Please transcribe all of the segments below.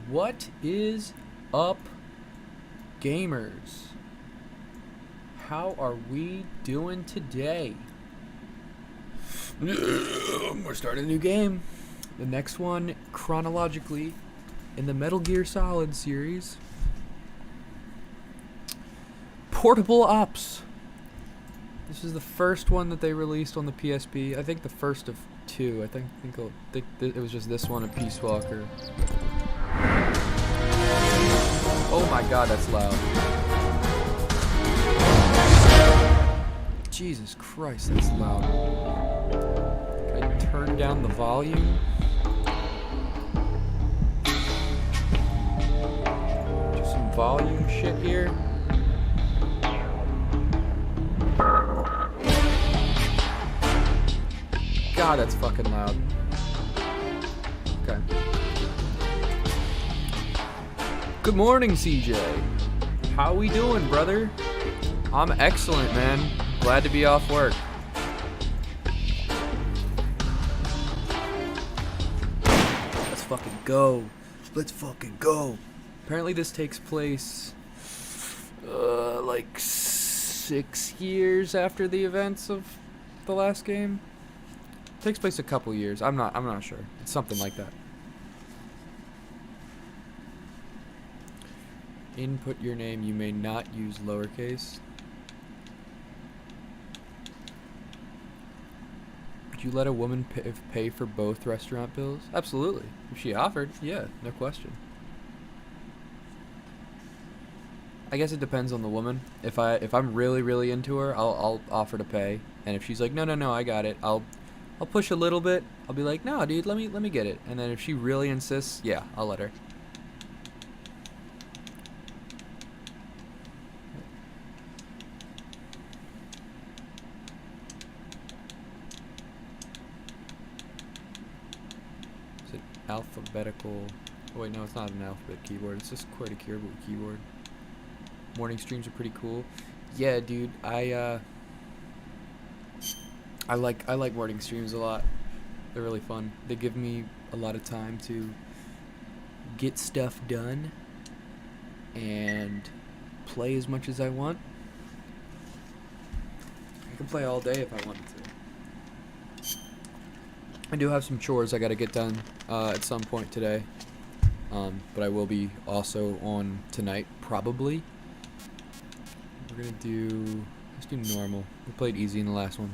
What is up, gamers? How are we doing today? We're starting a new game. The next one, chronologically, in the Metal Gear Solid series. Portable Ops. This is the first one that they released on the PSP. I think the first of two. I think it was just this one and Peace Walker. Oh my god, that's loud. Jesus Christ, that's loud. Can I turn down the volume? Just some volume shit here. God, that's fucking loud. Okay. Good morning, CJ. How we doing, brother? I'm excellent, man. Glad to be off work. Let's fucking go. Let's fucking go. Apparently this takes place like 6 years after the events of the last game. It takes place a couple years. I'm not sure. It's something like that. Input your name. You may not use lowercase. Would you let a woman pay for both restaurant bills? Absolutely. If she offered, yeah, no question. I guess it depends on the woman. If I'm really into her, I'll offer to pay. And if she's like, no, I got it. I'll push a little bit. I'll be like, no, dude, let me get it. And then if she really insists, yeah, I'll let her. Is it alphabetical? Oh wait, no, it's not an alphabet keyboard. It's just quite a keyboard. Morning streams are pretty cool. Yeah, dude, I like morning streams a lot. They're really fun. They give me a lot of time to get stuff done and play as much as I want. I can play all day if I wanted to. I do have some chores I gotta get done at some point today. But I will be also on tonight, probably. We're gonna let's do normal. We played easy in the last one.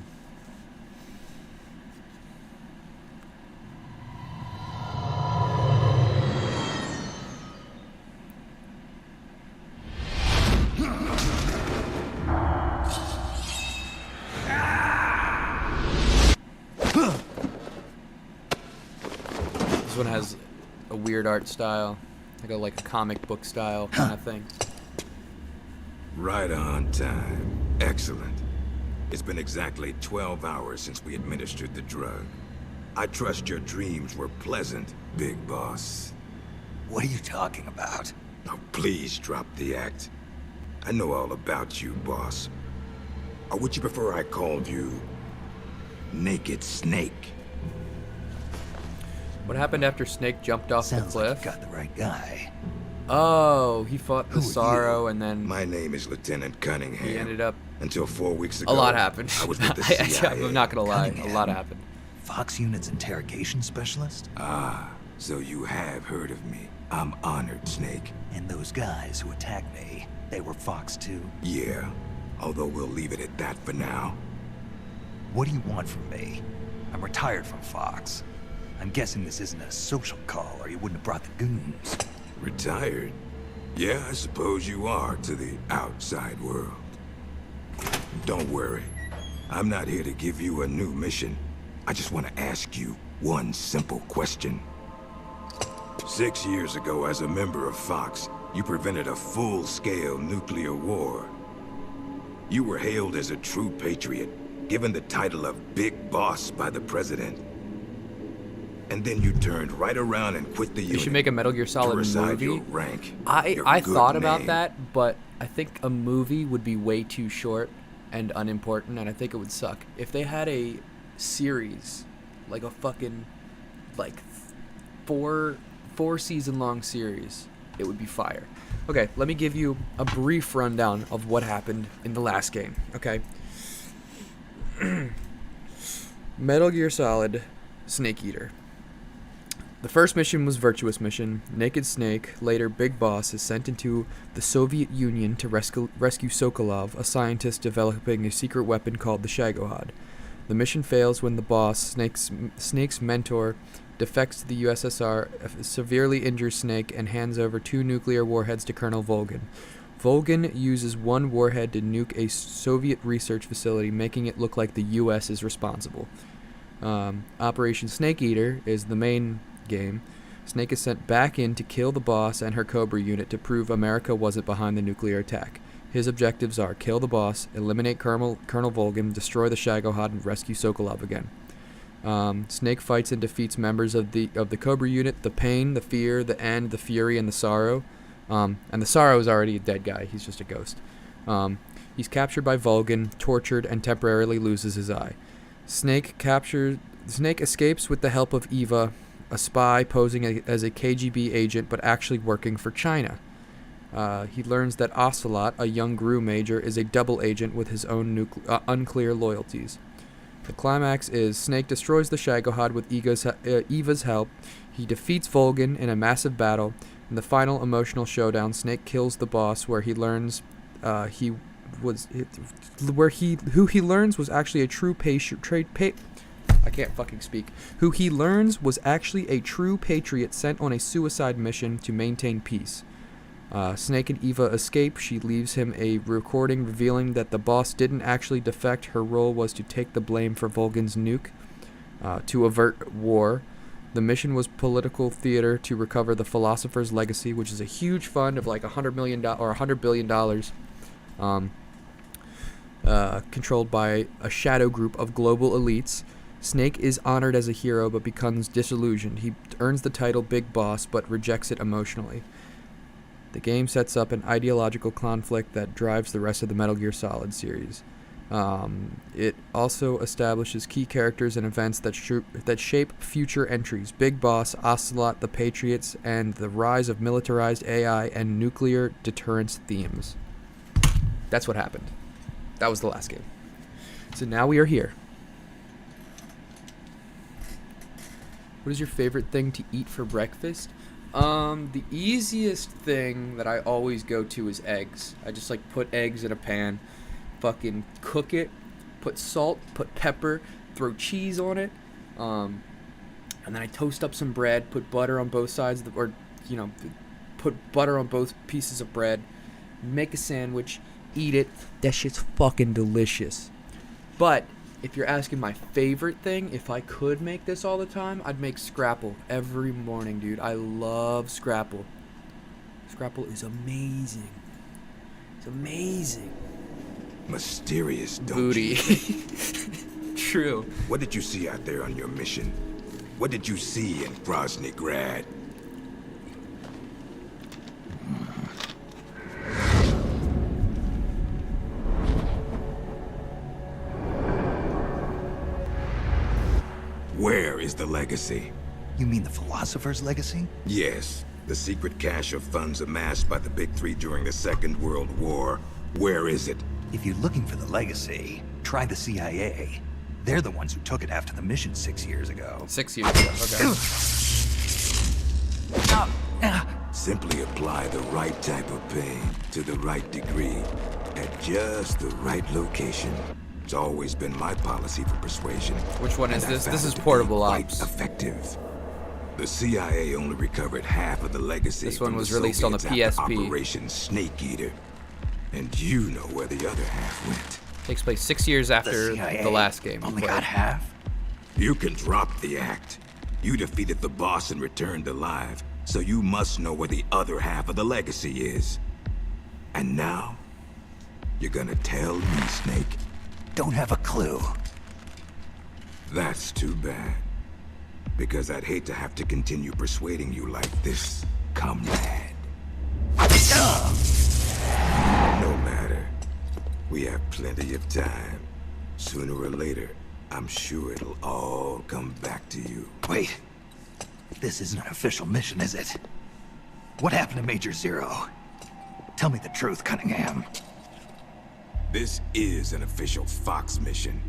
This one has a weird art style, like a comic book style kind of thing. Right on time. Excellent. It's been exactly 12 hours since we administered the drug. I trust your dreams were pleasant, Big Boss. What are you talking about? Now please drop the act. I know all about you, boss. Or would you prefer I called you Naked Snake? What happened after Snake jumped off Sounds the cliff? like you got the right guy. Oh, he fought the Sorrow and then My name is Lieutenant Cunningham. he ended up... Until 4 weeks ago, A lot happened. I was with the CIA. I'm not gonna lie, Cunningham. a lot happened. Fox Unit's interrogation specialist? Ah, so you have heard of me. I'm honored, Snake. And those guys who attacked me, they were Fox too? Yeah, although we'll leave it at that for now. What do you want from me? I'm retired from Fox. I'm guessing this isn't a social call or you wouldn't have brought the goons. Retired? Yeah, I suppose you are to the outside world. Don't worry. I'm not here to give you a new mission. I just want to ask you one simple question. 6 years ago, as a member of Fox, you prevented a full-scale nuclear war. You were hailed as a true patriot, given the title of Big Boss by the President. And then you turned right around and quit the unit. You should make a Metal Gear Solid movie. Your rank, I good thought about name. that, but I think a movie would be way too short and unimportant, and I think it would suck. If they had a series, like a fucking, like, 4-season-long series, it would be fire. Okay, let me give you a brief rundown of what happened in the last game, okay? Metal Gear Solid Snake Eater. The first mission was Virtuous Mission. Naked Snake, later Big Boss, is sent into the Soviet Union to rescue Sokolov, a scientist developing a secret weapon called the Shagohod. The mission fails when the boss, Snake's mentor, defects to the USSR, severely injures Snake, and hands over 2 nuclear warheads to Colonel Volgin. Volgin uses 1 warhead to nuke a Soviet research facility, making it look like the US is responsible. Operation Snake Eater is the main game. Snake is sent back in to kill the boss and her Cobra unit to prove America wasn't behind the nuclear attack. His objectives are kill the boss, eliminate Colonel Volgin, destroy the Shagohod, and rescue Sokolov again. Snake fights and defeats members of the Cobra unit, the Pain, the Fear, the End, the Fury, and the Sorrow. And the Sorrow is already a dead guy. He's just a ghost. He's captured by Volgin, tortured, and temporarily loses his eye. Snake escapes with the help of Eva, a spy posing as a KGB agent but actually working for China. He learns that Ocelot, a young GRU major, is a double agent with his own unclear loyalties. The climax is Snake destroys the Shagohod with Eva's help. He defeats Volgin in a massive battle. In the final emotional showdown, Snake kills the boss, where he learns who he learns was actually a true patriot sent on a suicide mission to maintain peace. Snake and Eva escape. She leaves him a recording revealing that the boss didn't actually defect. Her role was to take the blame for Volgin's nuke to avert war. The mission was political theater to recover the Philosopher's Legacy, which is a huge fund of like $100 million or $100 billion, controlled by a shadow group of global elites. Snake is honored as a hero but becomes disillusioned. He earns the title Big Boss but rejects it emotionally. The game sets up an ideological conflict that drives the rest of the Metal Gear Solid series. It also establishes key characters and events that shape future entries: Big Boss, Ocelot, the Patriots, and the rise of militarized AI and nuclear deterrence themes. That's what happened. That was the last game. So now we are here. What is your favorite thing to eat for breakfast? The easiest thing that I always go to is eggs. I just put eggs in a pan, fucking cook it, put salt, put pepper, throw cheese on it, and then I toast up some bread, put butter on both sides, put butter on both pieces of bread, make a sandwich, eat it. That shit's fucking delicious. But if you're asking my favorite thing, if I could make this all the time, I'd make Scrapple every morning, dude. I love Scrapple. Scrapple is amazing. It's amazing. Mysterious, don't Booty. you? True. What did you see out there on your mission? What did you see in Grozny Grad? Where is the legacy? You mean the Philosopher's Legacy? Yes, the secret cache of funds amassed by the Big Three during the Second World War. Where is it? If you're looking for the legacy, try the CIA. They're the ones who took it after the mission 6 years ago. 6 years ago, okay. Simply apply the right type of pain to the right degree at just the right location. It's always been my policy for persuasion. Which one is and I this? found This it is to be Portable quite Ops. effective. The CIA only recovered half of the legacy. This one from was the released on the Soviets after PSP. Operation Snake Eater. And you know where the other half went. Takes place 6 years after The CIA the last game. only we got played. half? You can drop the act. You defeated the boss and returned alive, so you must know where the other half of the legacy is. And now, you're gonna tell me, Snake? Don't have a clue. That's too bad. Because I'd hate to have to continue persuading you like this, comrade. No matter. We have plenty of time. Sooner or later, I'm sure it'll all come back to you. Wait. This isn't an official mission, is it? What happened to Major Zero? Tell me the truth, Cunningham. This is an official Fox mission.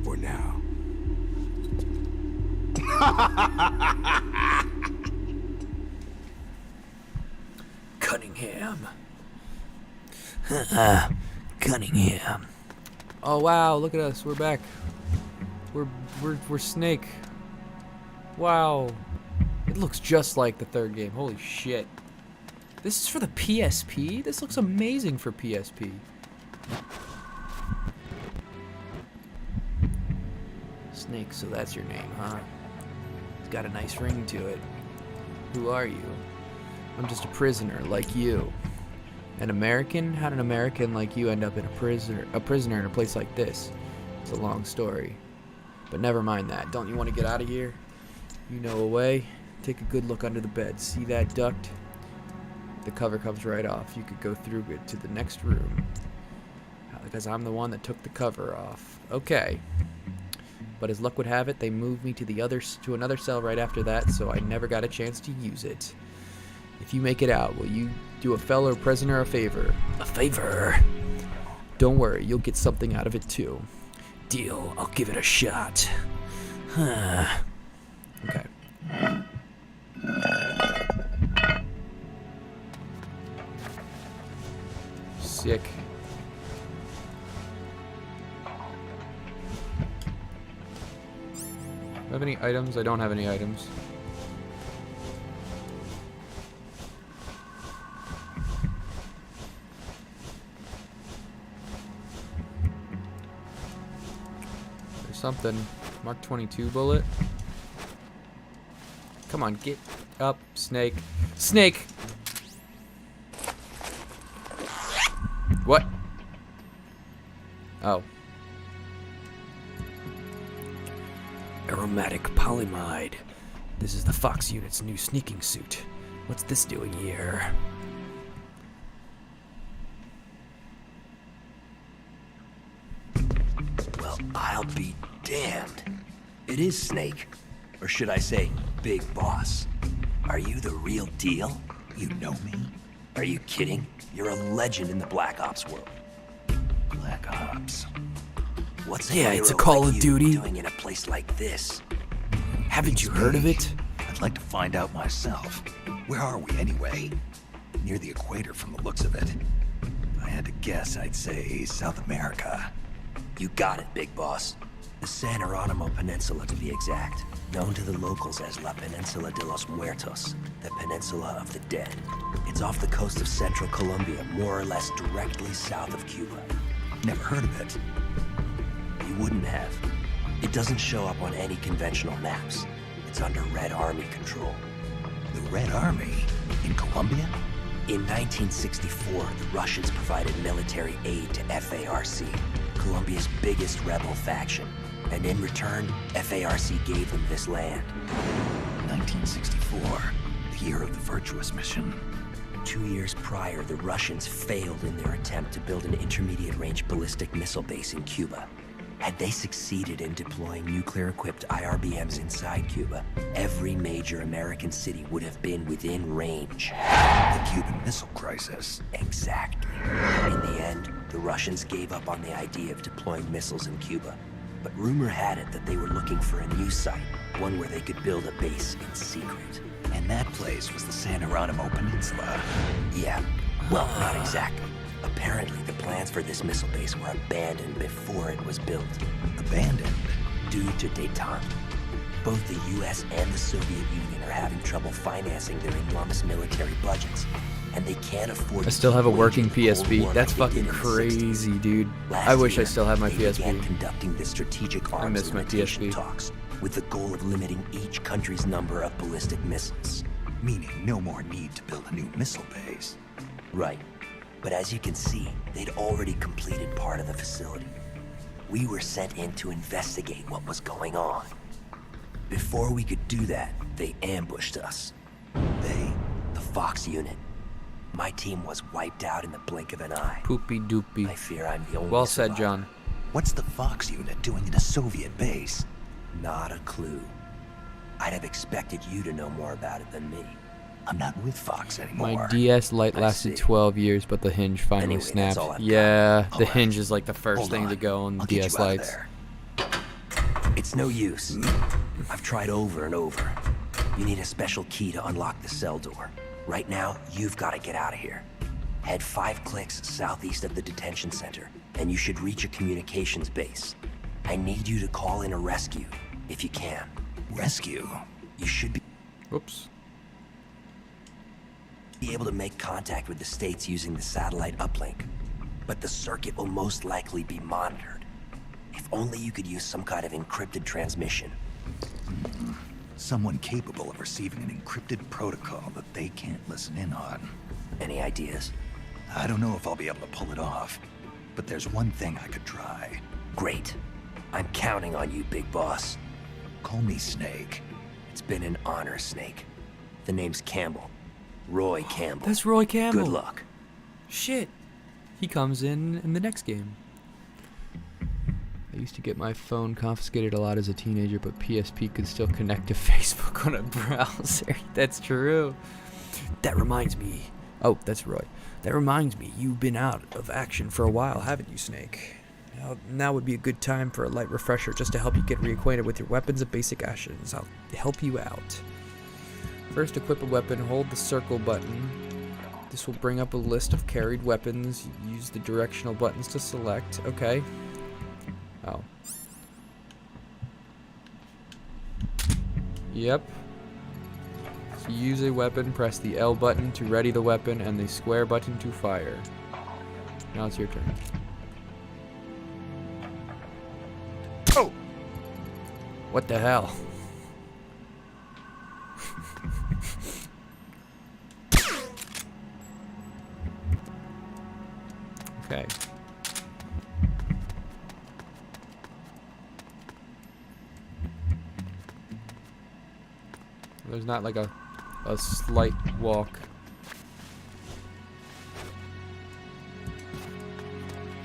For now. Cunningham. Cunningham. Oh wow, look at us. We're back. We're Snake. Wow. It looks just like the third game. Holy shit. This is for the PSP? This looks amazing for PSP. Snake, so that's your name, huh? It's got a nice ring to it. Who are you? I'm just a prisoner like you. An American? How did an American like you end up in a prisoner in a place like this? It's a long story. But never mind that. Don't you want to get out of here? You know a way. Take a good look under the bed. See that duct? The cover comes right off. You could go through it to the next room. Because I'm the one that took the cover off. Okay. But as luck would have it, they moved me to another cell right after that, so I never got a chance to use it. If you make it out, will you do a fellow prisoner a favor? A favor? Don't worry, you'll get something out of it too. Deal, I'll give it a shot. Okay. Sick. Do I have any items? I don't have any items. There's something. Mark 22 bullet. Come on, get up, Snake. Snake! What? Oh. Aromatic polyamide. This is the Fox unit's new sneaking suit. What's this doing here? Well, I'll be damned. It is Snake. Or should I say, Big Boss. Are you the real deal? You know me? Are you kidding? You're a legend in the Black Ops world. Black Ops. What's Yeah, hero it's a Call like of you Duty. doing in a place like this? Haven't you heard of it? I'd like to find out myself. Where are we anyway? Near the equator from the looks of it. If I had to guess, I'd say South America. You got it, Big Boss. The San Geronimo Peninsula, to be exact. Known to the locals as La Peninsula de los Muertos, the Peninsula of the Dead. It's off the coast of central Colombia, more or less directly south of Cuba. Never heard of it. You wouldn't have. It doesn't show up on any conventional maps. It's under Red Army control. The Red Army? In Colombia? In 1964, the Russians provided military aid to FARC, Colombia's biggest rebel faction. And in return, FARC gave them this land. 1964, the year of the Virtuous Mission. 2 years prior, the Russians failed in their attempt to build an intermediate-range ballistic missile base in Cuba. Had they succeeded in deploying nuclear-equipped IRBMs inside Cuba, every major American city would have been within range. The Cuban Missile Crisis. Exactly. In the end, the Russians gave up on the idea of deploying missiles in Cuba. But rumor had it that they were looking for a new site, one where they could build a base in secret. And that place was the San Geronimo Peninsula. Yeah, well, not exactly. Apparently, the plans for this missile base were abandoned before it was built. Abandoned? Due to detente. Both the US and the Soviet Union are having trouble financing their enormous military budgets. And they can't afford I still to have a keep working waging the Cold PSP. War That's like they fucking did in the 60s. crazy, dude. Last I wish I year, still had my they began PSP. conducting the strategic arms miss my limitation PSP. talks with the goal of limiting each country's number of ballistic missiles. Meaning no more need to build a new missile base. Right. But as you can see, they'd already completed part of the facility. We were sent in to investigate what was going on. Before we could do that, they ambushed us. They, the Fox unit. My team was wiped out in the blink of an eye. Poopy doopy. I fear I'm the only Well said, survivor. John. What's the Fox unit doing in a Soviet base? Not a clue. I'd have expected you to know more about it than me. I'm not with Fox anymore. My DS Lite I lasted see. 12 years, but the hinge finally Anyway, that's snapped. all I've got. Yeah, the Alright. hinge is like the first Hold thing on. to go on I'll get DS you out of Lites. there. It's no use. I've tried over and over. You need a special key to unlock the cell door. Right now, you've got to get out of here. Head 5 clicks southeast of the detention center, and you should reach a communications base. I need you to call in a rescue, if you can. Rescue? You should Oops. be able to make contact with the States using the satellite uplink. But the circuit will most likely be monitored. If only you could use some kind of encrypted transmission. Someone capable of receiving an encrypted protocol that they can't listen in on. Any ideas? I don't know if I'll be able to pull it off, but there's one thing I could try. Great. I'm counting on you, Big Boss. Call me Snake. It's been an honor, Snake. The name's Campbell. Roy Campbell. That's Roy Campbell. Good luck. Shit. He comes in the next game. I used to get my phone confiscated a lot as a teenager, but PSP could still connect to Facebook on a browser. That's true. That reminds me. Oh, that's Roy. That reminds me, you've been out of action for a while, haven't you, Snake? Now would be a good time for a light refresher just to help you get reacquainted with your weapons and basic actions. I'll help you out. First, equip a weapon, hold the circle button. This will bring up a list of carried weapons. Use the directional buttons to select. Okay. Oh. Yep. So use a weapon, press the L button to ready the weapon and the square button to fire. Now it's your turn. Oh! What the hell? Okay. There's not like a slight walk.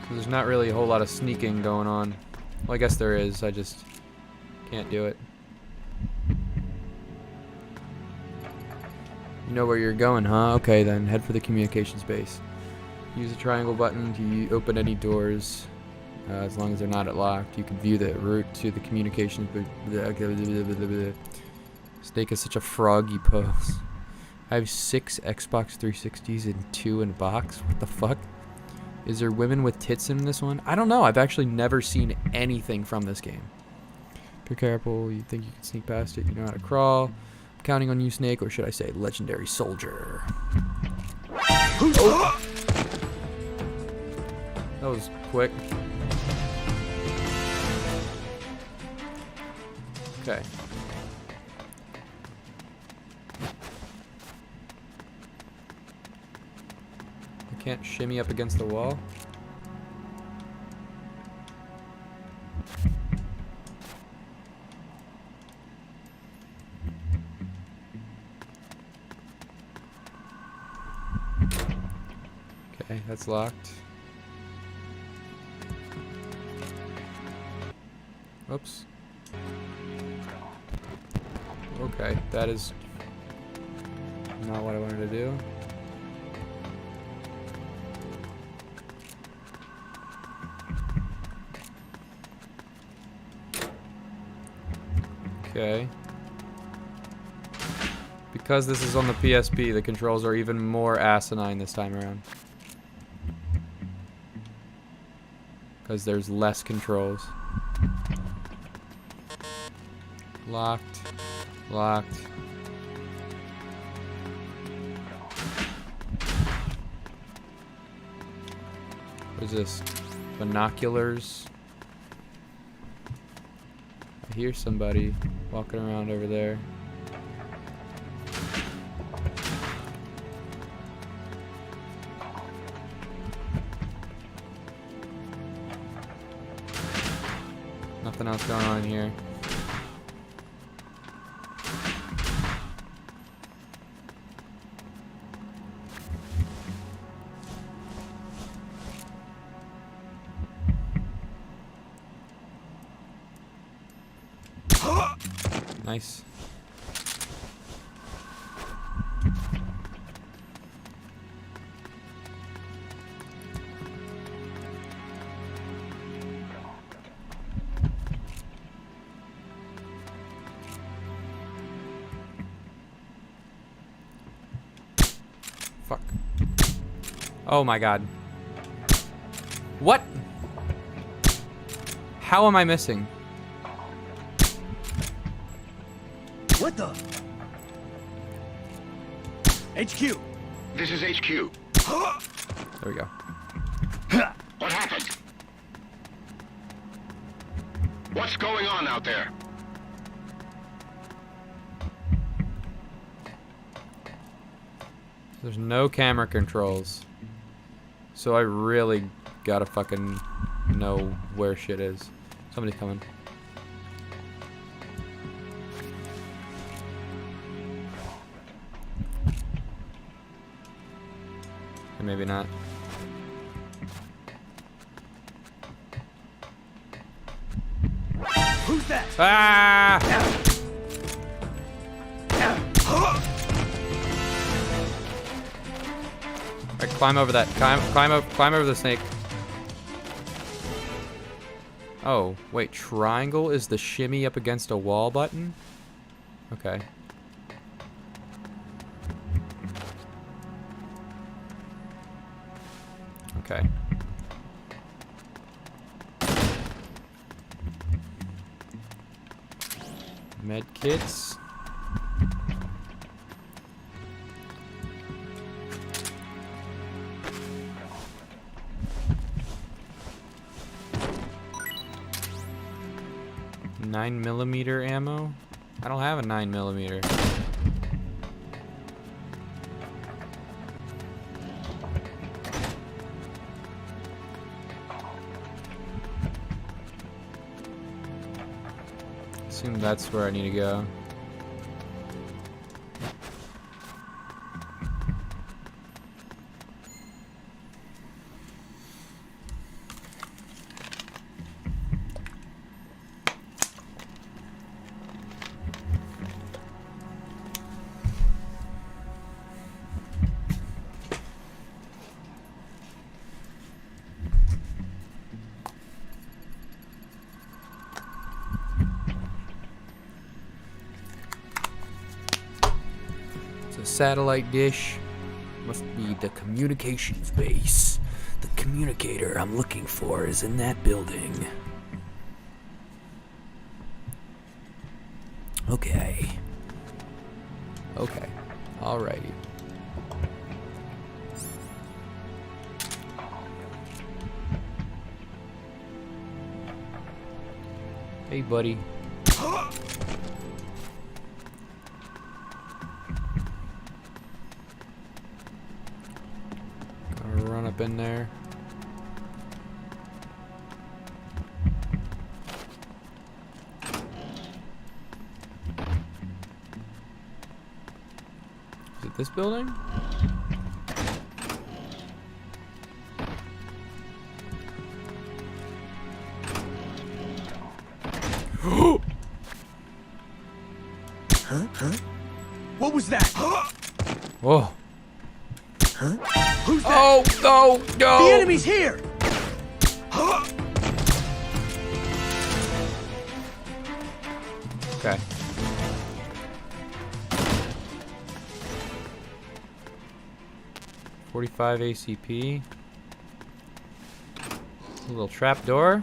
So there's not really a whole lot of sneaking going on. Well, I guess there is. I just can't do it. You know where you're going, huh? Okay, then head for the communications base. Use the triangle button to open any doors. As long as they're not locked, you can view the route to the communications. Snake is such a froggy pose. I have 6 Xbox 360s and 2 in a box. What the fuck? Is there women with tits in this one? I don't know. I've actually never seen anything from this game. Be careful. You think you can sneak past it? You know how to crawl. I'm counting on you, Snake, or should I say legendary soldier? Oh. That was quick. Okay. I can't shimmy up against the wall. Okay, that's locked. Oops. Okay, that is not what I wanted to do. Okay. Because this is on the PSP, the controls are even more asinine this time around. Because there's less controls. Locked. Locked. What is this? Binoculars. I hear somebody walking around over there. Nothing else going on in here. Nice. Fuck. Oh my god. What? How am I missing? What the? HQ. This is HQ. There we go. What happened? What's going on out there? There's no camera controls. So I really gotta fucking know where shit is. Somebody's coming. Or maybe not. Who's that? Ah! Alright, climb over that. Climb over the snake. Oh, wait, triangle is the shimmy up against a wall button? Okay. Okay. Med kits. .9mm ammo? I don't have a 9mm. Assume that's where I need to go. Satellite dish must be the communications base. The communicator I'm looking for is in that building. Okay. Okay. Alrighty. Hey, buddy. Gotta run up in there. Is it this building? What was that? Whoa. Who's that? Oh, no, no! The enemy's here! Okay. .45 ACP. A little trap door.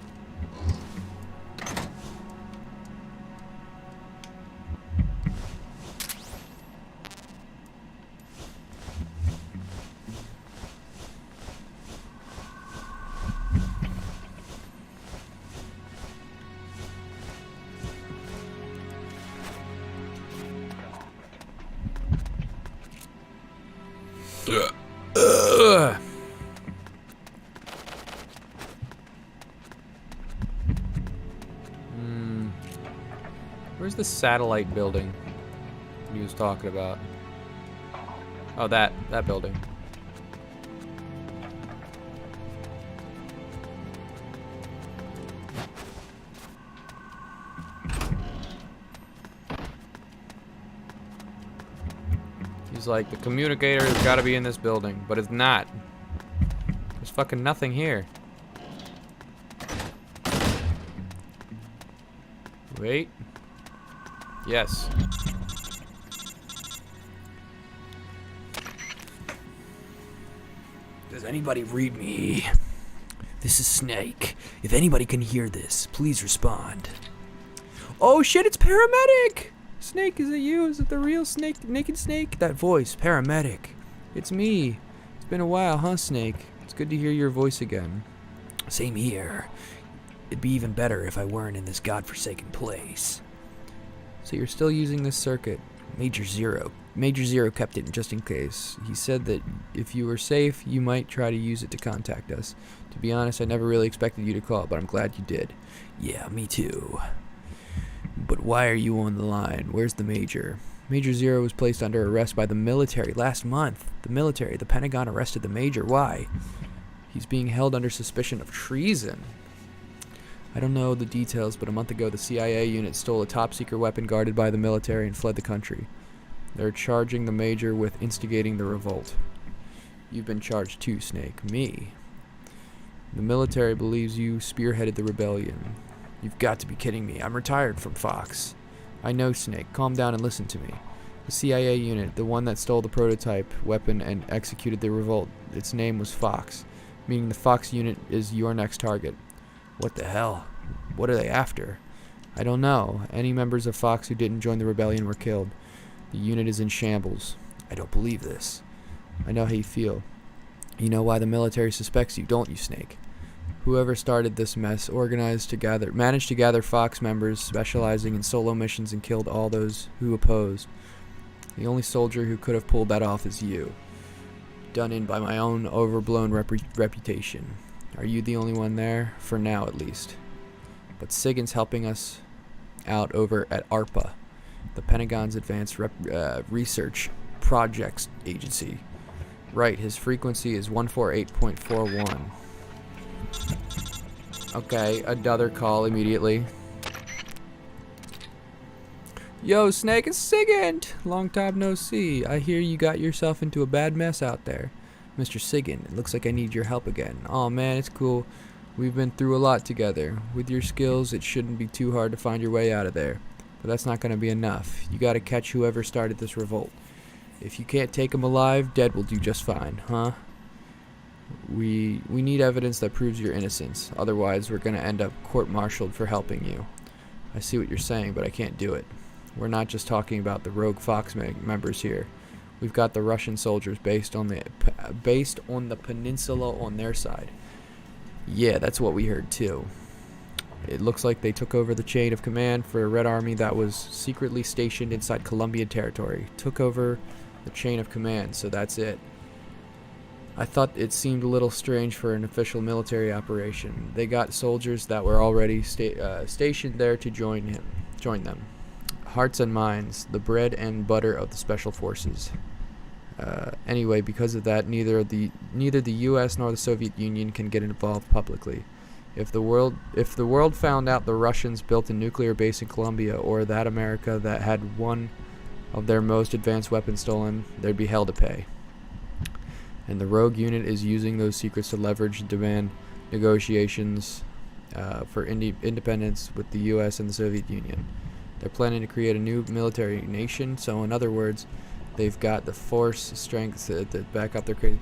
Where's the satellite building he was talking about? Oh, that building. He's like, the communicator has got to be in this building, but it's not. There's fucking nothing here. Wait. Yes. Does anybody read me? This is Snake. If anybody can hear this, please respond. Oh shit, it's Paramedic! Snake, is it you? Is it the real Snake? Naked Snake? That voice, Paramedic. It's me. It's been a while, huh, Snake? It's good to hear your voice again. Same here. It'd be even better if I weren't in this godforsaken place. So you're still using this circuit. Major Zero kept it just in case. He said that if you were safe, you might try to use it to contact us. To be honest, I never really expected you to call, but I'm glad you did. Yeah, me too. But why are you on the line? Where's the Major? Major Zero was placed under arrest by the military last month. The Pentagon arrested the Major. Why? He's being held under suspicion of treason. I don't know the details, but a month ago the CIA unit stole a top-secret weapon guarded by the military and fled the country. They're charging the Major with instigating the revolt. You've been charged too, Snake. Me. The military believes you spearheaded the rebellion. You've got to be kidding me. I'm retired from Fox. I know, Snake. Calm down and listen to me. The CIA unit, the one that stole the prototype weapon and executed the revolt, its name was Fox, meaning the Fox unit is your next target. What the hell? What are they after? I don't know. Any members of Fox who didn't join the rebellion were killed. The unit is in shambles. I don't believe this. I know how you feel. You know why the military suspects you, don't you, Snake? Whoever started this mess managed to gather Fox members specializing in solo missions and killed all those who opposed. The only soldier who could have pulled that off is you. Done in by my own overblown reputation. Are you the only one there? For now, at least. But Sigan's helping us out over at ARPA, the Pentagon's Advanced Research Projects Agency. Right, his frequency is 148.41. Okay, another call immediately. Yo, Snake, it's Sigan! Long time no see. I hear you got yourself into a bad mess out there. Mr. Sigan, it looks like I need your help again. Aw, man, it's cool. We've been through a lot together. With your skills, it shouldn't be too hard to find your way out of there. But that's not going to be enough. You got to catch whoever started this revolt. If you can't take him alive, dead will do just fine, huh? We need evidence that proves your innocence. Otherwise, we're going to end up court-martialed for helping you. I see what you're saying, but I can't do it. We're not just talking about the rogue Fox members here. We've got the Russian soldiers based on the peninsula on their side. Yeah, that's what we heard too. It looks like they took over the chain of command for a Red Army that was secretly stationed inside Colombian territory. Took over the chain of command, so that's it. I thought it seemed a little strange for an official military operation. They got soldiers that were already stationed there to join them. Hearts and minds, the bread and butter of the special forces. Anyway, because of that, neither the U.S. nor the Soviet Union can get involved publicly. If the world found out the Russians built a nuclear base in Colombia, or that America that had one of their most advanced weapons stolen, there'd be hell to pay. And the rogue unit is using those secrets to leverage and demand negotiations for independence with the U.S. and the Soviet Union. They're planning to create a new military nation, so in other words, they've got the force strength to back up their crazy.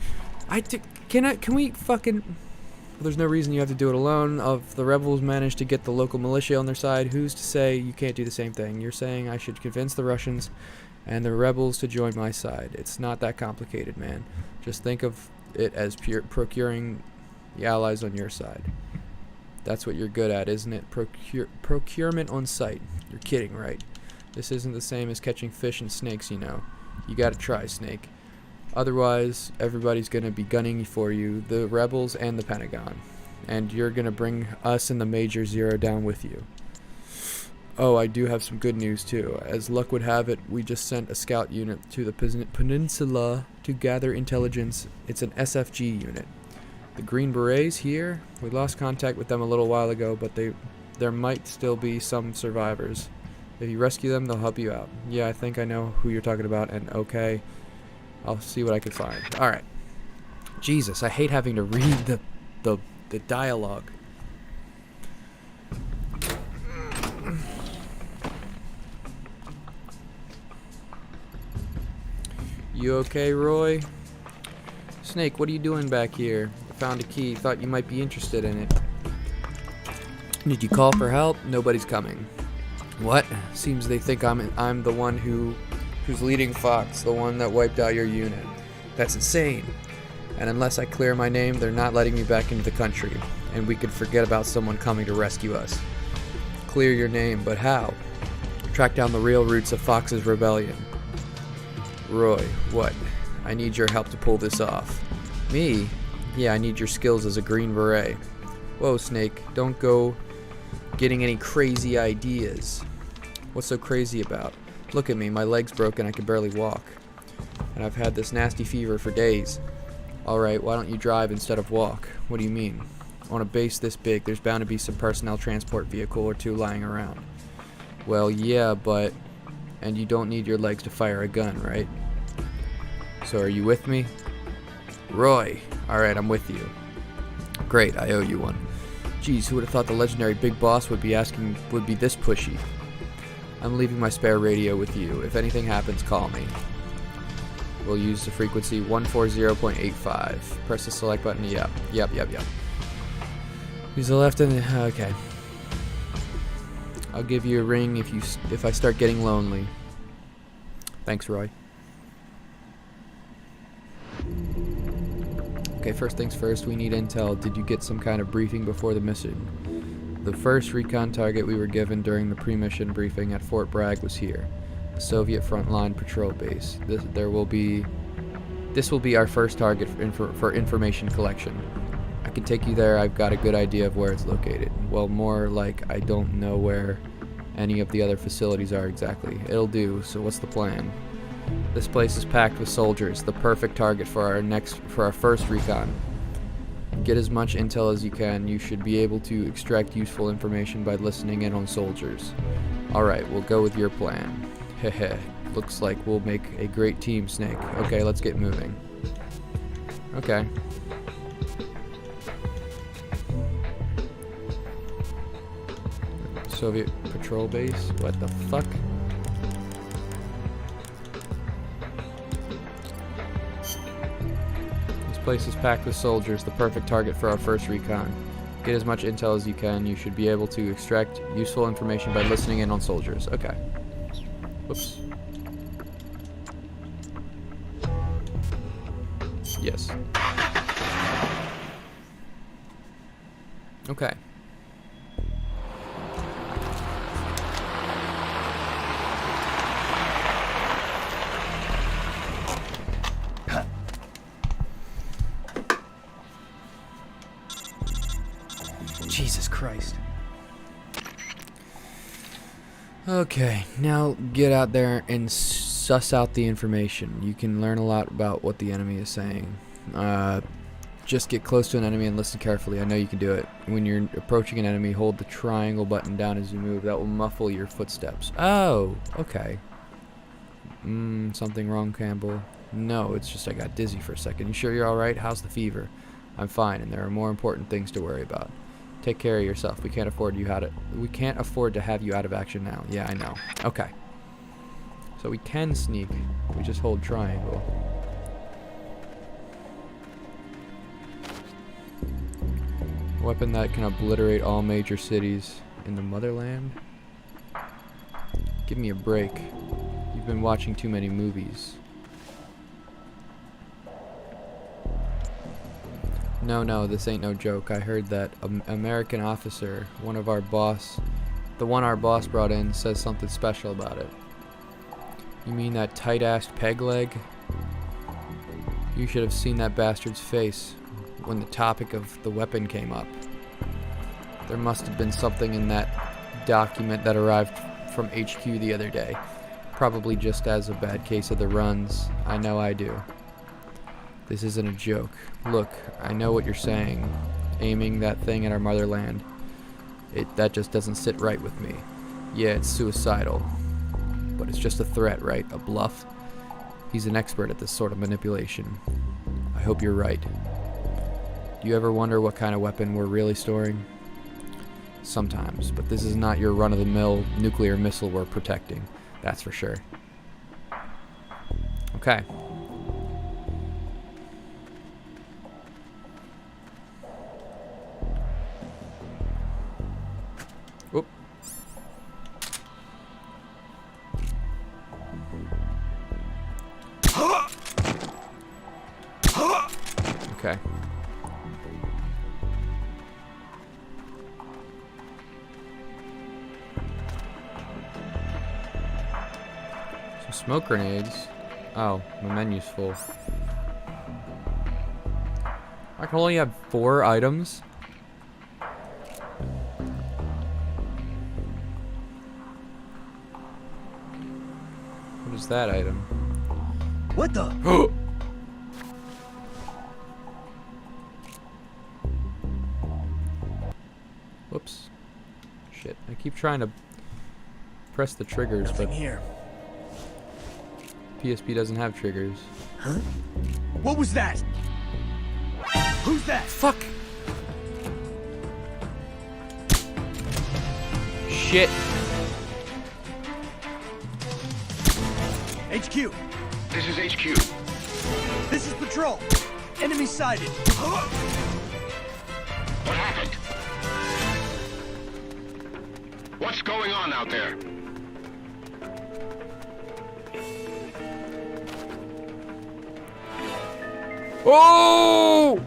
Can we fucking... Well, there's no reason you have to do it alone. If the rebels manage to get the local militia on their side, who's to say you can't do the same thing? You're saying I should convince the Russians and the rebels to join my side. It's not that complicated, man. Just think of it as procuring the allies on your side. That's what you're good at, isn't it? Procurement on site. You're kidding, right? This isn't the same as catching fish and snakes, you know. You gotta try, Snake. Otherwise, everybody's gonna be gunning for you, the rebels and the Pentagon. And you're gonna bring us and the Major Zero down with you. Oh, I do have some good news, too. As luck would have it, we just sent a scout unit to the peninsula to gather intelligence. It's an SFG unit. The Green Berets here, we lost contact with them a little while ago, but there might still be some survivors. If you rescue them, they'll help you out. Yeah, I think I know who you're talking about, and okay, I'll see what I can find. Alright. Jesus, I hate having to read the dialogue. You okay, Roy? Snake, what are you doing back here? I found a key. Thought you might be interested in it. Did you call for help? Nobody's coming. What? Seems they think I'm the one who's leading Fox, the one that wiped out your unit. That's insane. And unless I clear my name, they're not letting me back into the country, and we could forget about someone coming to rescue us. Clear your name, but how? Track down the real roots of Fox's rebellion. Roy, what? I need your help to pull this off. Me? Yeah, I need your skills as a Green Beret. Whoa, Snake, don't go getting any crazy ideas. What's so crazy about? Look at me, my leg's broken, I can barely walk. And I've had this nasty fever for days. Alright, why don't you drive instead of walk? What do you mean? On a base this big, there's bound to be some personnel transport vehicle or two lying around. Well, yeah, but... And you don't need your legs to fire a gun, right? So are you with me? Roy! Alright, I'm with you. Great, I owe you one. Geez, who would have thought the legendary Big Boss would be this pushy? I'm leaving my spare radio with you. If anything happens, call me. We'll use the frequency 140.85. Press the select button. Yep. Use the left and okay. I'll give you a ring if I start getting lonely. Thanks, Roy. Okay, first things first, we need intel. Did you get some kind of briefing before the mission? The first recon target we were given during the pre-mission briefing at Fort Bragg was here, a Soviet frontline patrol base. This will be our first target for information collection. I can take you there. I've got a good idea of where it's located. Well, more like I don't know where any of the other facilities are exactly. It'll do. So what's the plan? This place is packed with soldiers, the perfect target for our first recon. Get as much intel as you can. You should be able to extract useful information by listening in on soldiers. Alright, we'll go with your plan. Heh. Looks like we'll make a great team, Snake. Okay, let's get moving. Okay. Soviet patrol base? What the fuck? This place is packed with soldiers, the perfect target for our first recon. Get as much intel as you can. You should be able to extract useful information by listening in on soldiers. Okay. Whoops. Yes. Okay. Jesus Christ. Okay, now get out there and suss out the information. You can learn a lot about what the enemy is saying. Just get close to an enemy and listen carefully. I know you can do it. When you're approaching an enemy, hold the triangle button down as you move. That will muffle your footsteps. Oh, okay. Something wrong, Campbell? No, it's just I got dizzy for a second. You sure you're alright? How's the fever? I'm fine, and there are more important things to worry about. Take care of yourself. We can't afford to have you out of action now. Yeah, I know. Okay. So we can sneak. We just hold triangle. Weapon that can obliterate all major cities in the motherland? Give me a break. You've been watching too many movies. No, this ain't no joke. I heard that American officer, the one our boss brought in, says something special about it. You mean that tight-assed peg leg? You should have seen that bastard's face when the topic of the weapon came up. There must have been something in that document that arrived from HQ the other day. Probably just as a bad case of the runs. I know I do. This isn't a joke. Look, I know what you're saying. Aiming that thing at our motherland. That just doesn't sit right with me. Yeah, it's suicidal. But it's just a threat, right? A bluff? He's an expert at this sort of manipulation. I hope you're right. Do you ever wonder what kind of weapon we're really storing? Sometimes, but this is not your run-of-the-mill nuclear missile we're protecting. That's for sure. Okay. Okay. Some smoke grenades. Oh, my menu's full. I can only have 4 items. What is that item? What the? Whoops. Shit. I keep trying to press the triggers, Nothing but here. PSP doesn't have triggers. What was that? Who's that? Fuck! Shit. HQ. This is HQ. This is patrol. Enemy sighted. What happened? What's going on out there? Oh!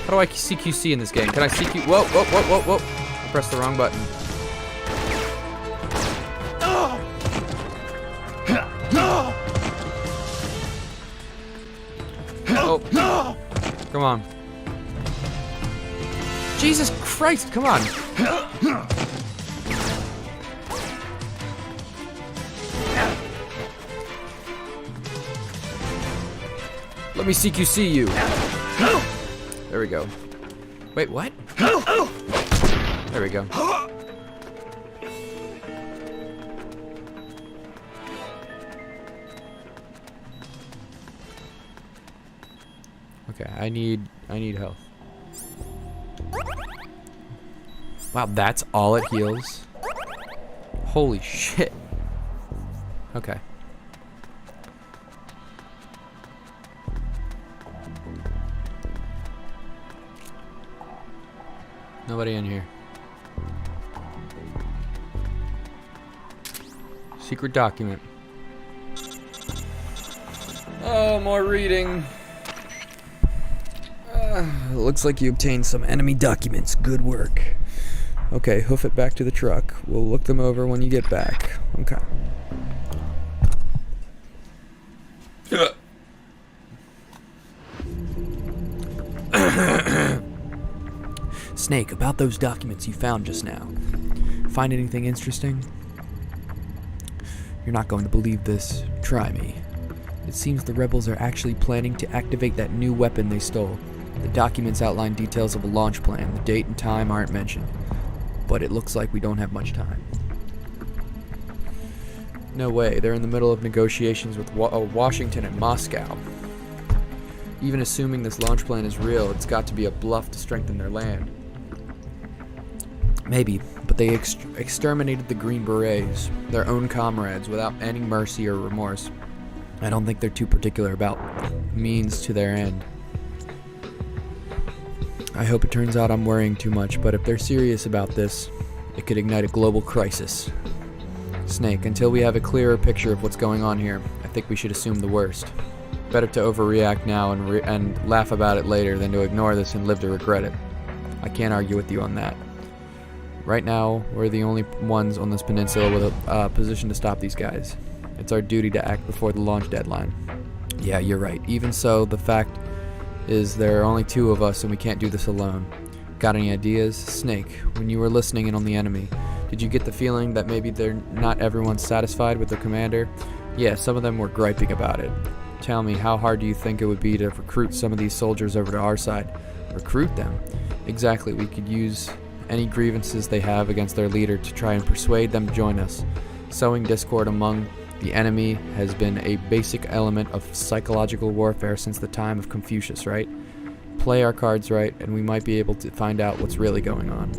How do I CQC in this game? Can I CQ? Whoa, whoa, whoa, whoa, whoa. I pressed the wrong button. Oh. Come on. Jesus Christ, come on. Let me CQC you. There we go. Wait, what? There we go. Okay, I need health. Wow, that's all it heals? Holy shit. Okay. Nobody in here. Secret document. Oh, more reading. Looks like you obtained some enemy documents. Good work. Okay, hoof it back to the truck. We'll look them over when you get back. Okay. Snake, about those documents you found just now. Find anything interesting? You're not going to believe this. Try me. It seems the rebels are actually planning to activate that new weapon they stole. The documents outline details of a launch plan. The date and time aren't mentioned. But it looks like we don't have much time. No way. They're in the middle of negotiations with Washington and Moscow. Even assuming this launch plan is real, it's got to be a bluff to strengthen their land. Maybe, but they exterminated the Green Berets, their own comrades, without any mercy or remorse. I don't think they're too particular about means to their end. I hope it turns out I'm worrying too much, but if they're serious about this, it could ignite a global crisis. Snake, until we have a clearer picture of what's going on here, I think we should assume the worst. Better to overreact now and laugh about it later than to ignore this and live to regret it. I can't argue with you on that. Right now, we're the only ones on this peninsula with a position to stop these guys. It's our duty to act before the launch deadline. Yeah, you're right. Even so, the fact is there are only 2 of us and we can't do this alone. Got any ideas? Snake, when you were listening in on the enemy, did you get the feeling that maybe not everyone's satisfied with their commander? Yeah, some of them were griping about it. Tell me, how hard do you think it would be to recruit some of these soldiers over to our side? Recruit them? Exactly, we could use any grievances they have against their leader to try and persuade them to join us. Sowing discord among the enemy has been a basic element of psychological warfare since the time of Confucius, right? Play our cards right, and we might be able to find out what's really going on.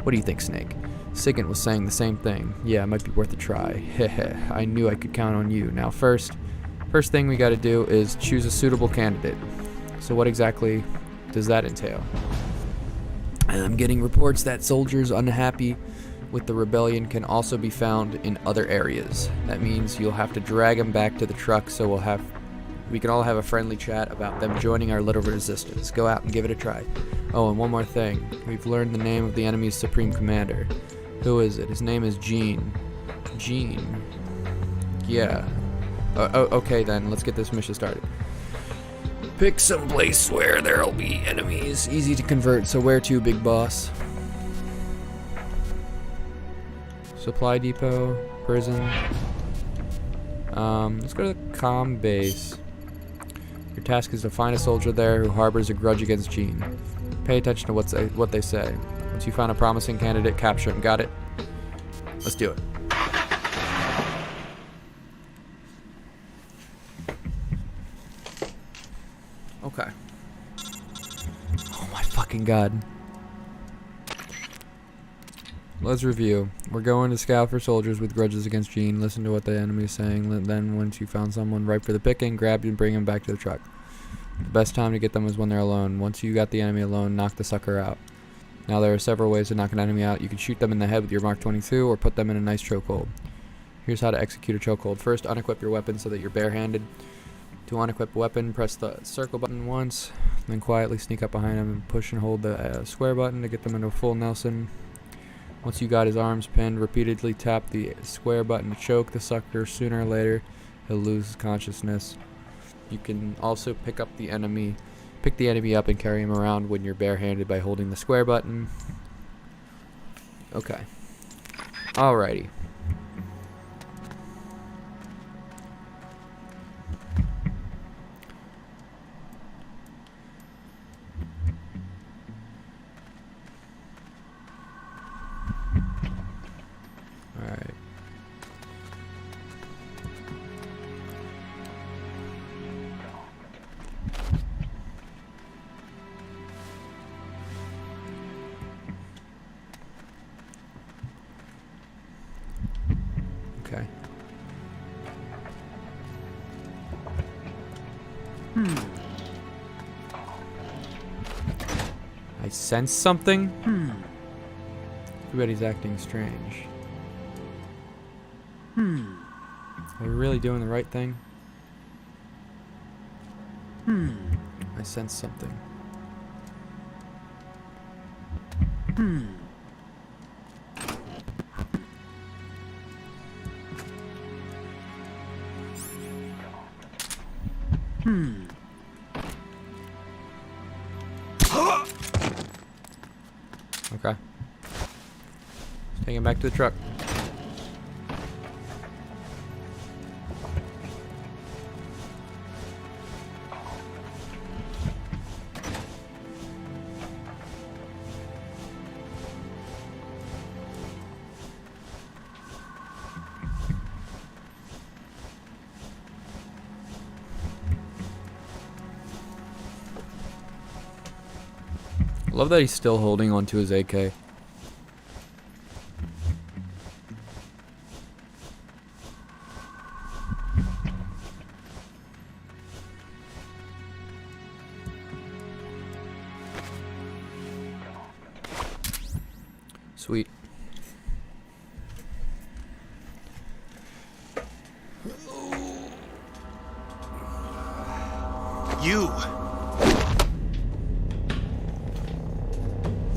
What do you think, Snake? Sigint was saying the same thing. Yeah, it might be worth a try. Heh, I knew I could count on you. Now first thing we gotta do is choose a suitable candidate. So what exactly does that entail? I'm getting reports that soldiers unhappy with the rebellion can also be found in other areas. That means you'll have to drag them back to the truck, so we can all have a friendly chat about them joining our little resistance. Go out and give it a try. Oh, and one more thing. We've learned the name of the enemy's supreme commander. Who is it? His name is Gene. Gene. Yeah. Okay then, let's get this mission started. Pick some place where there'll be enemies. Easy to convert, so where to, big boss? Supply depot, prison. Let's go to the comm base. Your task is to find a soldier there who harbors a grudge against Gene. Pay attention to what they say. Once you find a promising candidate, capture him. Got it? Let's do it. Okay. Oh my fucking god. Let's review. We're going to scout for soldiers with grudges against Gene. Listen to what the enemy is saying. Then, once you found someone ripe for the picking, grab and bring him back to the truck. The best time to get them is when they're alone. Once you got the enemy alone, knock the sucker out. Now, there are several ways to knock an enemy out. You can shoot them in the head with your Mark 22 or put them in a nice chokehold. Here's how to execute a chokehold. First, unequip your weapon so that you're barehanded. To unequip a weapon, press the circle button once, then quietly sneak up behind him and push and hold the square button to get them into a full Nelson. Once you got his arms pinned, repeatedly tap the square button to choke the sucker. Sooner or later, he'll lose consciousness. You can also pick the enemy up and carry him around when you're barehanded by holding the square button. Okay. Alrighty. Alright. Okay. I sense something. Everybody's acting strange. Are we really doing the right thing? I sense something. Okay. Let's take him back to the truck. I love that he's still holding onto his AK. Sweet.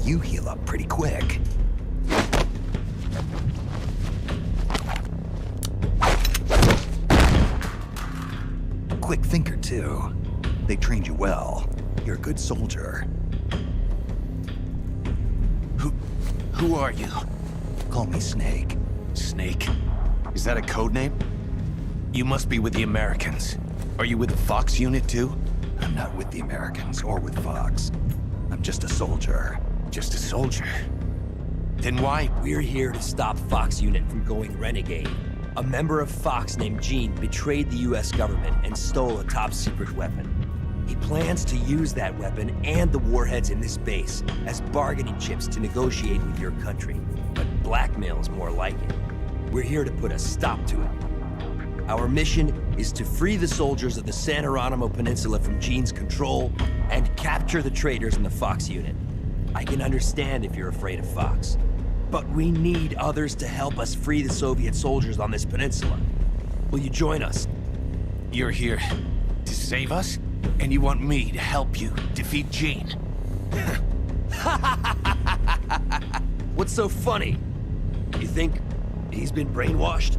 You heal up pretty quick. Quick thinker, too. They trained you well. You're a good soldier. Who are you? Call me Snake. Snake? Is that a code name? You must be with the Americans. Are you with the Fox unit too? I'm not with the Americans or with Fox. I'm just a soldier. Just a soldier. Then why? We're here to stop Fox Unit from going renegade. A member of Fox named Gene betrayed the US government and stole a top-secret weapon. He plans to use that weapon and the warheads in this base as bargaining chips to negotiate with your country. But blackmail's more like it. We're here to put a stop to it. Our mission is to free the soldiers of the San Geronimo Peninsula from Gene's control and capture the traitors in the Fox Unit. I can understand if you're afraid of Fox, But we need others to help us free the Soviet soldiers on this peninsula. Will you join us? You're here to save us? And you want me to help you defeat Gene? What's so funny? You think he's been brainwashed?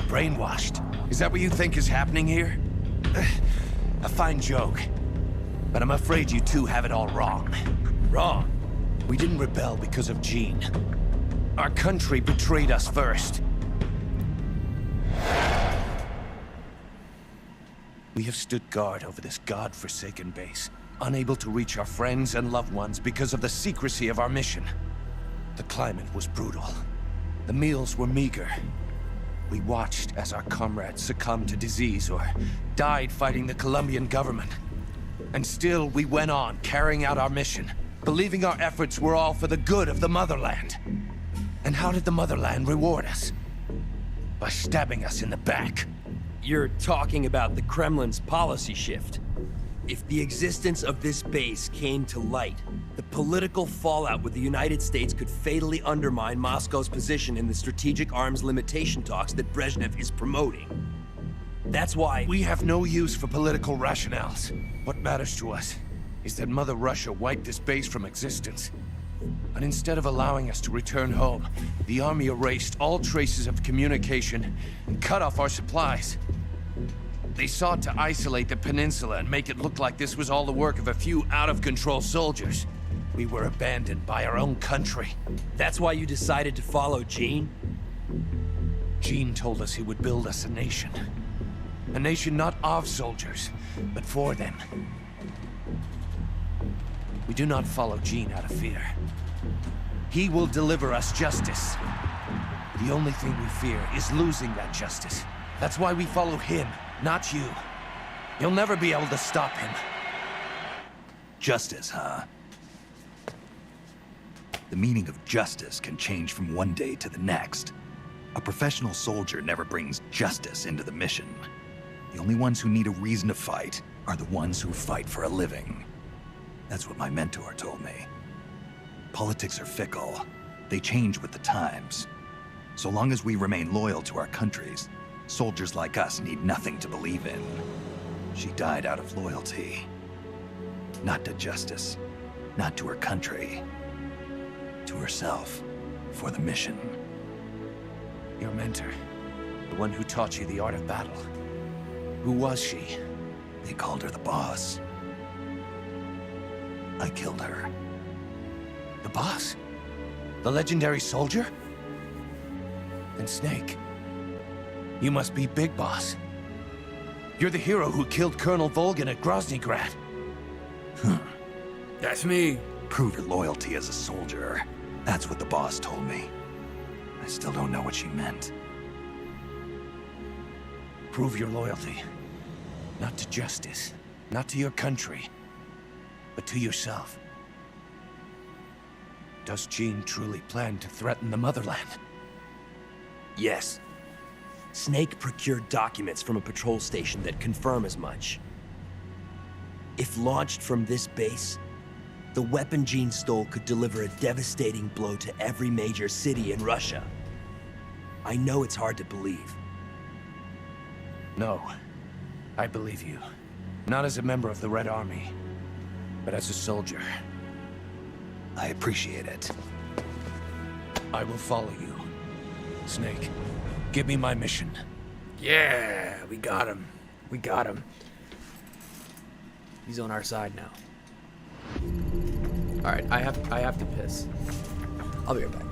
Brainwashed? Is that what you think is happening here? A fine joke. But I'm afraid you two have it all wrong. Wrong. We didn't rebel because of Gene. Our country betrayed us first. We have stood guard over this god-forsaken base, unable to reach our friends and loved ones because of the secrecy of our mission. The climate was brutal. The meals were meager. We watched as our comrades succumbed to disease or died fighting the Colombian government. And still, we went on carrying out our mission, believing our efforts were all for the good of the motherland. And how did the motherland reward us? By stabbing us in the back. You're talking about the Kremlin's policy shift. If the existence of this base came to light, the political fallout with the United States could fatally undermine Moscow's position in the strategic arms limitation talks that Brezhnev is promoting. That's why We have no use for political rationales. What matters to us is that Mother Russia wiped this base from existence. And instead of allowing us to return home, the army erased all traces of communication and cut off our supplies. They sought to isolate the peninsula and make it look like this was all the work of a few out-of-control soldiers. We were abandoned by our own country. That's why you decided to follow Gene? Gene told us he would build us a nation. A nation not of soldiers, but for them. We do not follow Gene out of fear. He will deliver us justice. The only thing we fear is losing that justice. That's why we follow him, not you. You'll never be able to stop him. Justice, huh? The meaning of justice can change from one day to the next. A professional soldier never brings justice into the mission. The only ones who need a reason to fight are the ones who fight for a living. That's what my mentor told me. Politics are fickle. They change with the times. So long as we remain loyal to our countries, soldiers like us need nothing to believe in. She died out of loyalty. Not to justice, not to her country. To herself, for the mission. Your mentor, the one who taught you the art of battle. Who was she? They called her the boss. I killed her. The boss? The legendary soldier? And Snake, you must be Big Boss. You're the hero who killed Colonel Volgin at Groznygrad. That's me. Prove your loyalty as a soldier. That's what the boss told me. I still don't know what she meant. Prove your loyalty. Not to justice, not to your country, but to yourself. Does Gene truly plan to threaten the motherland? Yes. Snake procured documents from a patrol station that confirm as much. If launched from this base, the weapon Gene stole could deliver a devastating blow to every major city in Russia. I know it's hard to believe. No. I believe you. Not as a member of the Red Army, but as a soldier. I appreciate it. I will follow you. Snake, give me my mission. Yeah, we got him. We got him. He's on our side now. All right, I have to piss. I'll be right back.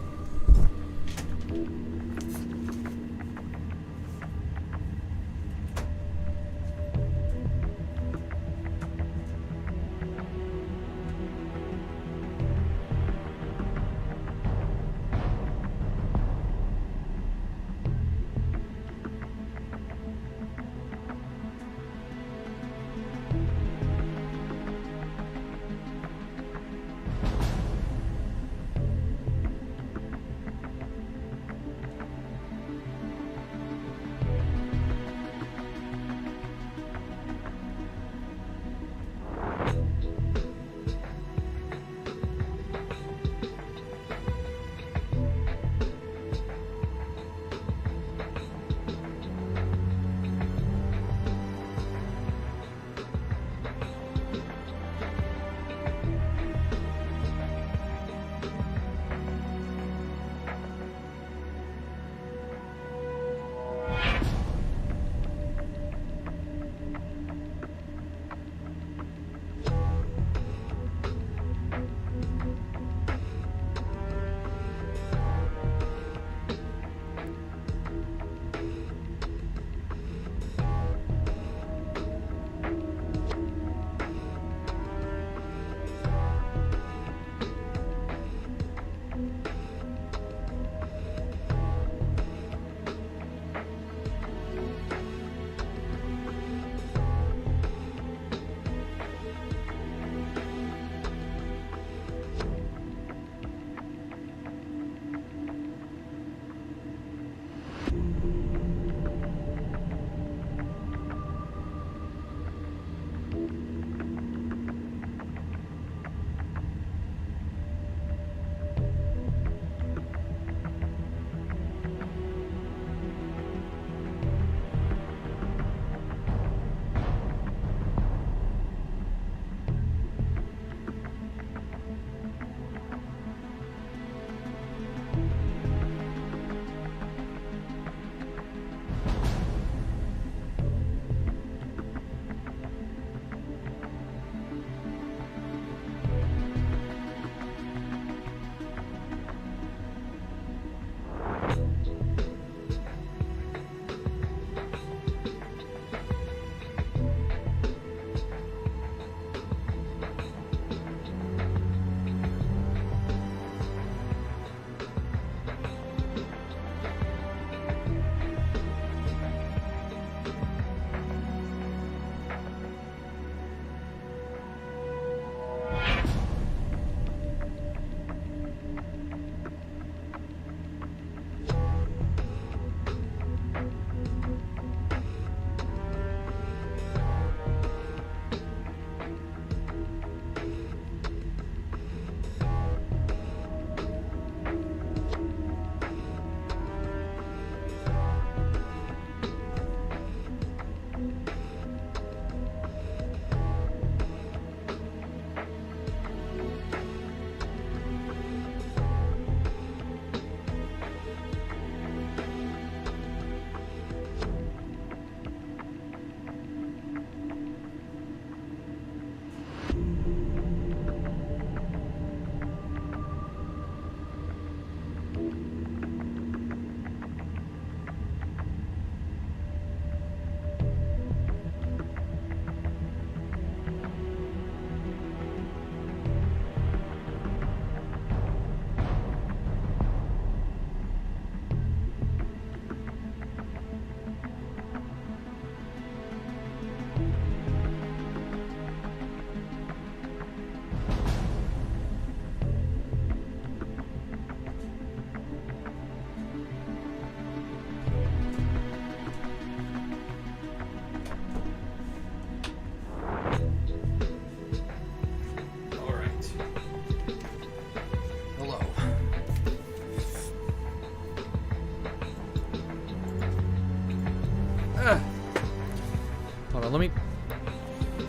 let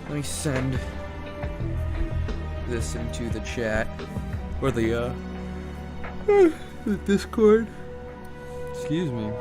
me send this into the chat or the Discord. Excuse me.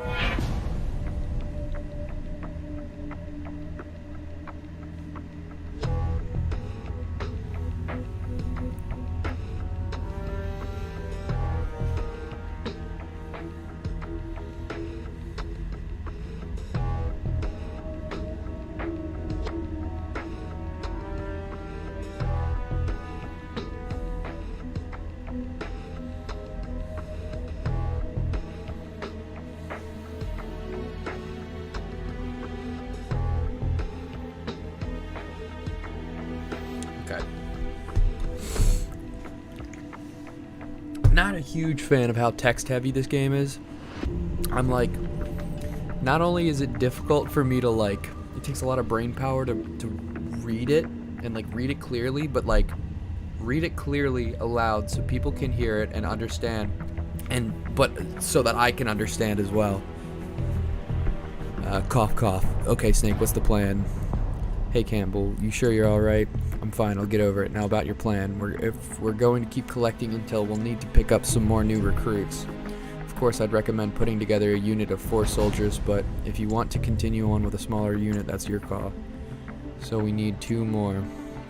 Not a huge fan of how text heavy this game is. I'm like, not only is it difficult for me to like, it takes a lot of brain power to read it and like read it clearly, but like read it clearly aloud so people can hear it and understand, but so that I can understand as well. Cough cough. Okay, Snake, what's the plan? Hey Campbell, you sure you're alright? I'm fine, I'll get over it. Now about your plan. If we're going to keep collecting intel, we'll need to pick up some more new recruits. Of course, I'd recommend putting together a unit of 4 soldiers, but if you want to continue on with a smaller unit, that's your call. So we need 2 more.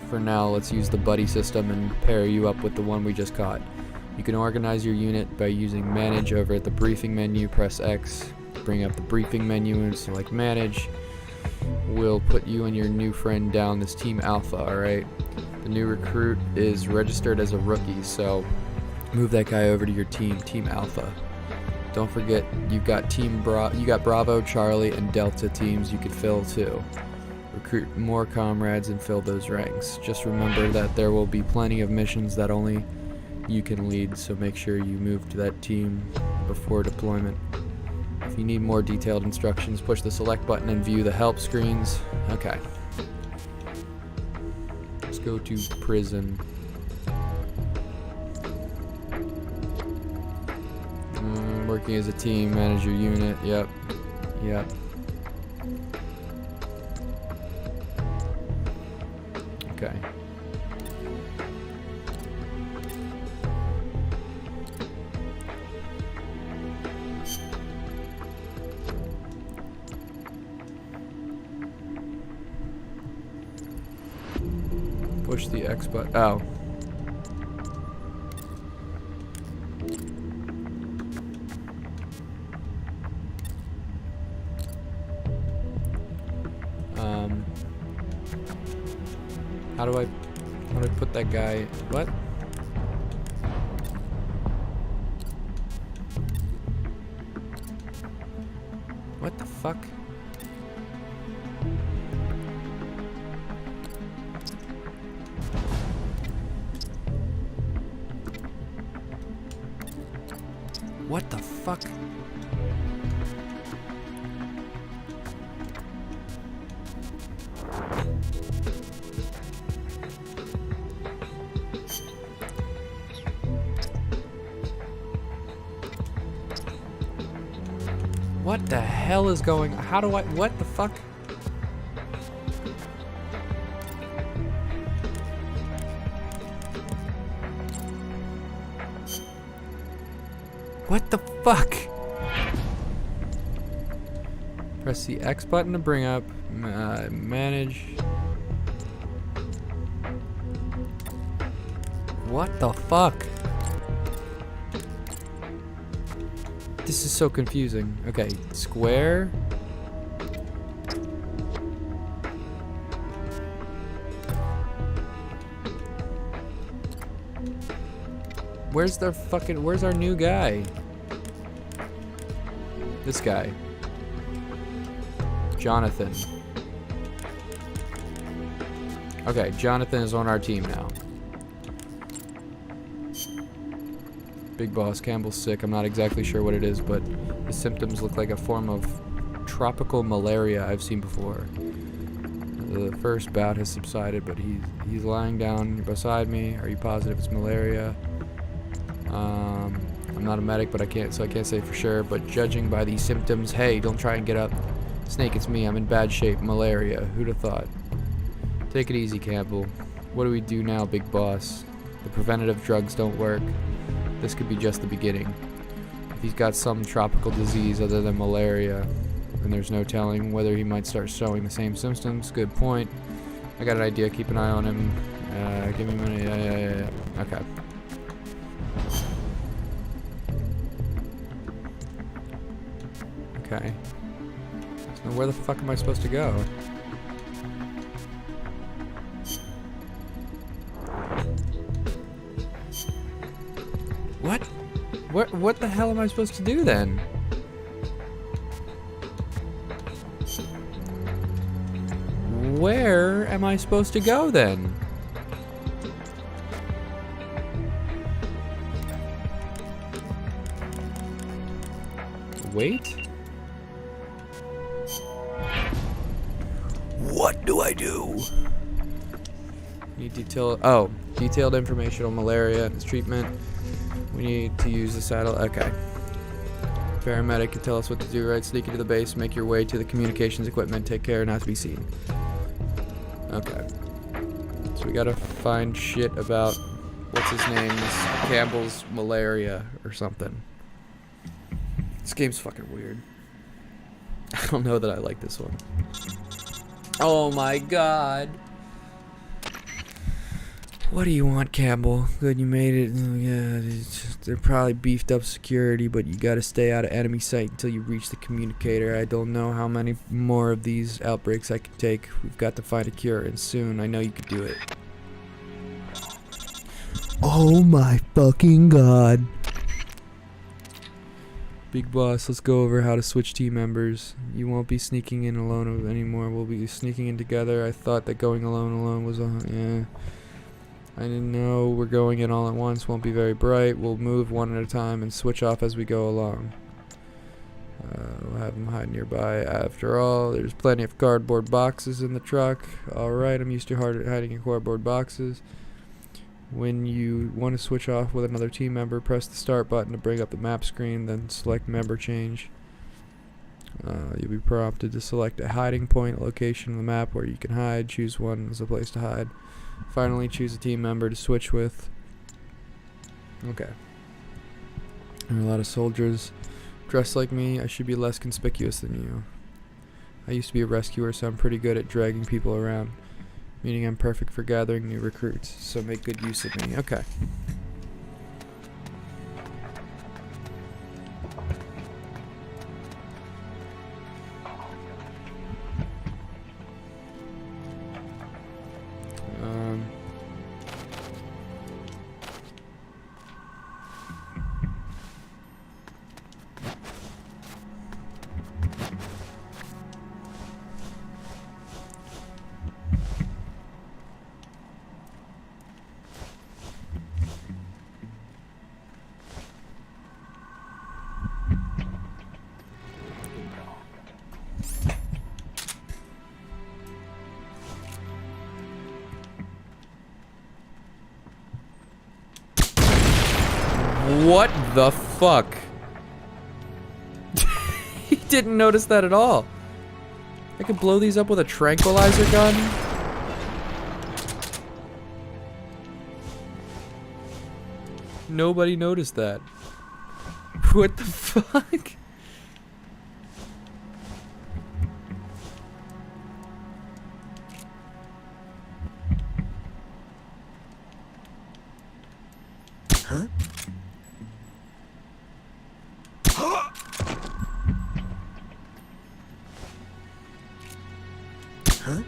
For now, let's use the buddy system and pair you up with the one we just caught. You can organize your unit by using manage over at the briefing menu. Press X, bring up the briefing menu and select manage. We'll put you and your new friend down this Team Alpha, alright? The new recruit is registered as a rookie, so move that guy over to your team, Team Alpha. Don't forget, you got Bravo, Charlie, and Delta teams you could fill too. Recruit more comrades and fill those ranks. Just remember that there will be plenty of missions that only you can lead, so make sure you move to that team before deployment. If you need more detailed instructions, push the select button and view the help screens. Okay. Let's go to prison. Working as a team, manage your unit. Yep. Okay. Push the X button. Oh. How do I put that guy? What? What the fuck? What the fuck? What the hell is going? How do I? What the fuck? What the fuck? Press the X button to bring up manage. What the fuck? This is so confusing. Okay, square. Where's our new guy? This guy. Jonathan. Okay, Jonathan is on our team now. Big Boss Campbell's sick. I'm not exactly sure what it is, but his symptoms look like a form of tropical malaria I've seen before. The first bout has subsided, but he's lying down beside me. Are you positive it's malaria? I'm not a medic, but I can't say for sure. But judging by these symptoms, hey, don't try and get up. Snake, it's me. I'm in bad shape. Malaria. Who'd have thought? Take it easy, Campbell. What do we do now, big boss? The preventative drugs don't work. This could be just the beginning. If he's got some tropical disease other than malaria, then there's no telling whether he might start showing the same symptoms. Good point. I got an idea. Keep an eye on him. Give me money. Yeah. Okay. Okay. So where the fuck am I supposed to go? What? What the hell am I supposed to do then? Where am I supposed to go then? Wait? What do I do? Need detailed information on malaria and its treatment. We need to use the saddle. Okay. Paramedic can tell us what to do, right? Sneak into the base, make your way to the communications equipment, take care not to be seen. Okay. So we gotta find shit about what's his name's Campbell's malaria or something. This game's fucking weird. I don't know that I like this one. Oh my god. What do you want, Campbell? Good, you made it. Oh, yeah, they're probably beefed up security, but you gotta stay out of enemy sight until you reach the communicator. I don't know how many more of these outbreaks I can take. We've got to find a cure, and soon. I know you can do it. Oh my fucking god. Big boss, let's go over how to switch team members. You won't be sneaking in alone anymore. We'll be sneaking in together. I thought that going alone was yeah. I didn't know we're going in all at once. Won't be very bright. We'll move one at a time and switch off as we go along. We'll have them hide nearby. After all, there's plenty of cardboard boxes in the truck. Alright, I'm used to hiding in cardboard boxes. When you want to switch off with another team member, press the start button to bring up the map screen, then select member change. You'll be prompted to select a hiding point location on the map where you can hide. Choose one as a place to hide. Finally, choose a team member to switch with. Okay. There are a lot of soldiers dressed like me. I should be less conspicuous than you. I used to be a rescuer, so I'm pretty good at dragging people around. Meaning I'm perfect for gathering new recruits, so make good use of me. Okay. What the fuck? He didn't notice that at all. I could blow these up with a tranquilizer gun? Nobody noticed that. What the fuck? Huh? Huh?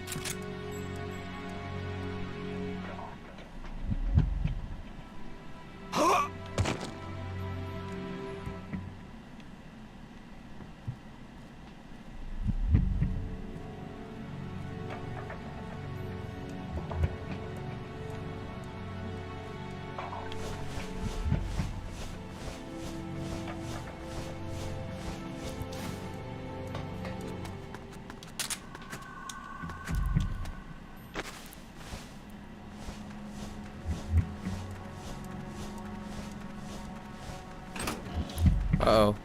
Uh-oh.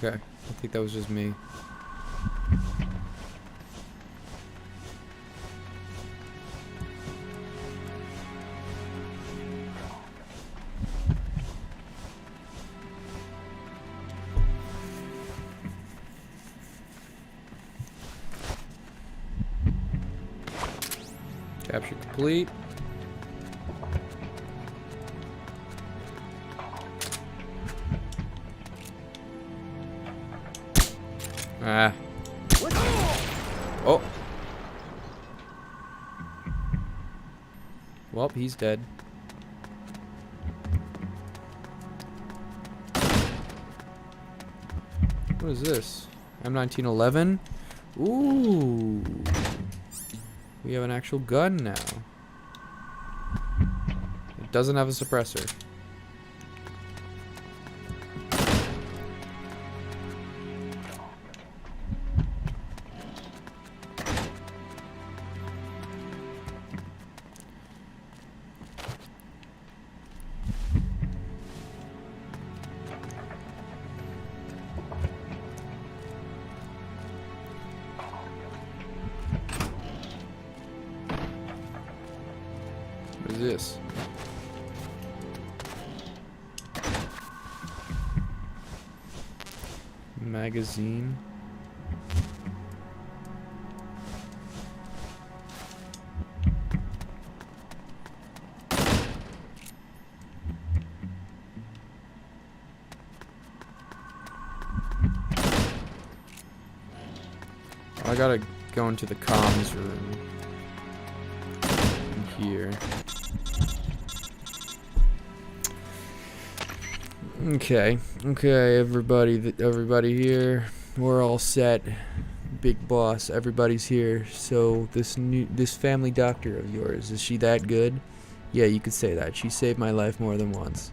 Okay. I think that was just me. Capture complete. Ah. Oh. Well, he's dead. What is this? M1911? Ooh. We have an actual gun now. It doesn't have a suppressor. What is this? Magazine. I gotta go into the comms room. Here. Okay, everybody here. We're all set. Big boss, everybody's here. So this family doctor of yours, is she that good? Yeah, you could say that. She saved my life more than once.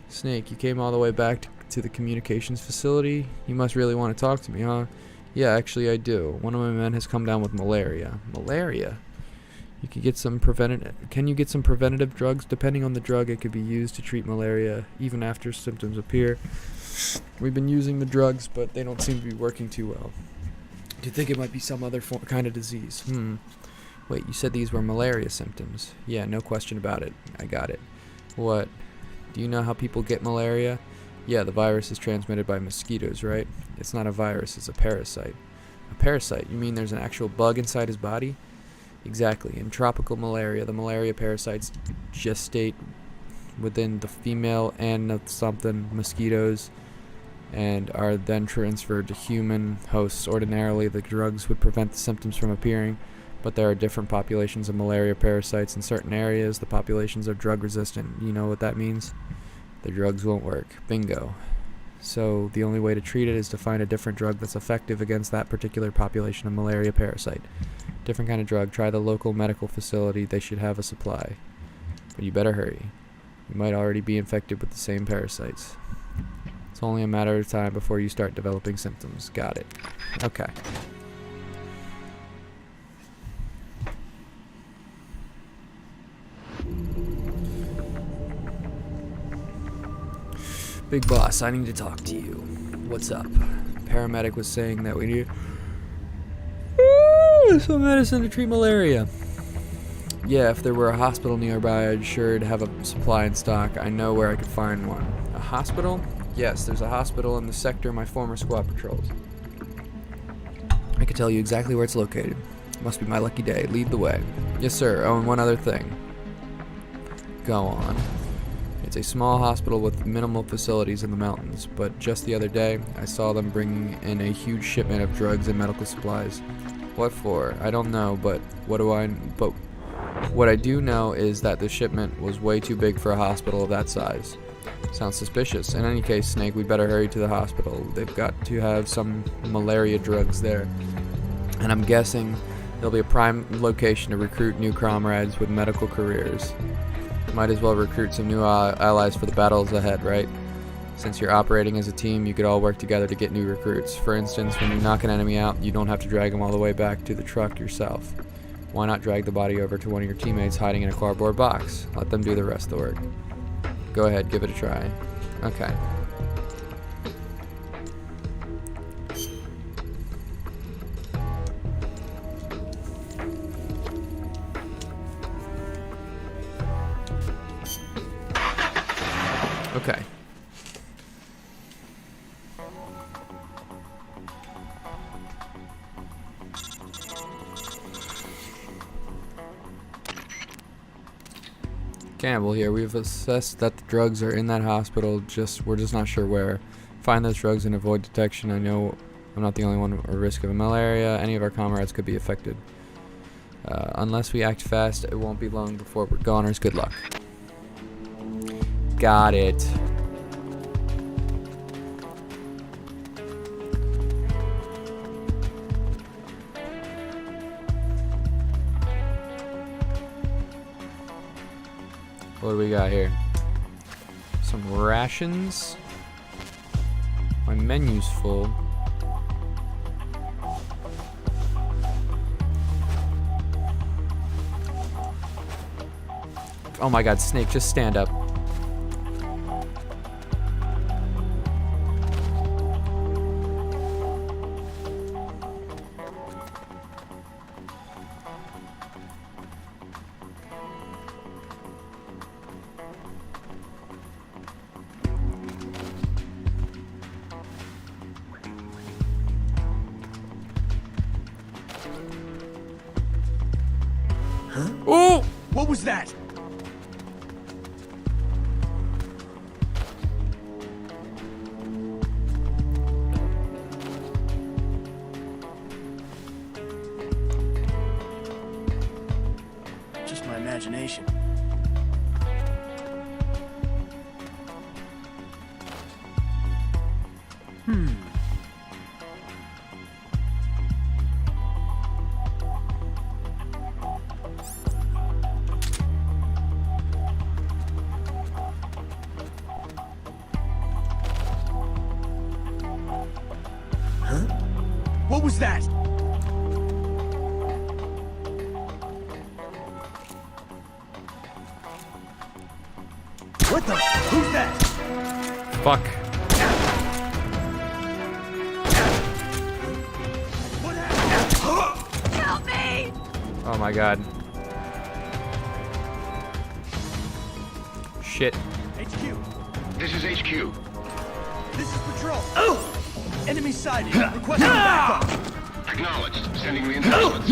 Snake, you came all the way back to the communications facility? You must really want to talk to me, huh? Yeah, actually I do. One of my men has come down with malaria. Malaria? You could get some Can you get some preventative drugs? Depending on the drug, it could be used to treat malaria even after symptoms appear. We've been using the drugs, but they don't seem to be working too well. Do you think it might be some other kind of disease? Wait, you said these were malaria symptoms. Yeah, no question about it. I got it. What? Do you know how people get malaria? Yeah, the virus is transmitted by mosquitoes, right? It's not a virus, it's a parasite. A parasite? You mean there's an actual bug inside his body? Exactly. In tropical malaria, the malaria parasites gestate within the female and of something mosquitoes and are then transferred to human hosts. Ordinarily, the drugs would prevent the symptoms from appearing, but there are different populations of malaria parasites in certain areas. The populations are drug resistant. You know what that means? The drugs won't work. Bingo. So the only way to treat it is to find a different drug that's effective against that particular population of malaria parasite. Different kind of drug. Try the local medical facility. They should have a supply. But you better hurry. You might already be infected with the same parasites. It's only a matter of time before you start developing symptoms. Got it. Okay. Big boss, I need to talk to you. What's up? Paramedic was saying that we need some medicine to treat malaria. Yeah, if there were a hospital nearby, I'd sure to have a supply in stock. I know where I could find one. A hospital? Yes, there's a hospital in the sector my former squad patrols. I could tell you exactly where it's located. Must be my lucky day. Lead the way. Yes, sir. Oh, and one other thing. Go on. It's a small hospital with minimal facilities in the mountains, but just the other day, I saw them bringing in a huge shipment of drugs and medical supplies. What for? I don't know, but what I do know is that the shipment was way too big for a hospital of that size. Sounds suspicious. In any case, Snake, we better hurry to the hospital. They've got to have some malaria drugs there. And I'm guessing it'll be a prime location to recruit new comrades with medical careers. Might as well recruit some new allies for the battles ahead, right? Since you're operating as a team, you could all work together to get new recruits. For instance, when you knock an enemy out, you don't have to drag them all the way back to the truck yourself. Why not drag the body over to one of your teammates hiding in a cardboard box? Let them do the rest of the work. Go ahead, give it a try. Okay. Campbell here. We've assessed that the drugs are in that hospital. We're just not sure where. Find those drugs and avoid detection. I know I'm not the only one at risk of a malaria. Any of our comrades could be affected. Unless we act fast, it won't be long before we're goners. Good luck. Got it. What do we got here? Some rations. My menu's full. Oh my god, Snake, just stand up. Oh! What was that? Just my imagination. What was that? What the? Who's that? Fuck. What happened? Help me! Oh my god. Shit. HQ. This is HQ. This is patrol. Oh! Enemy sighted. Requesting backup. Acknowledged. Sending reinforcements.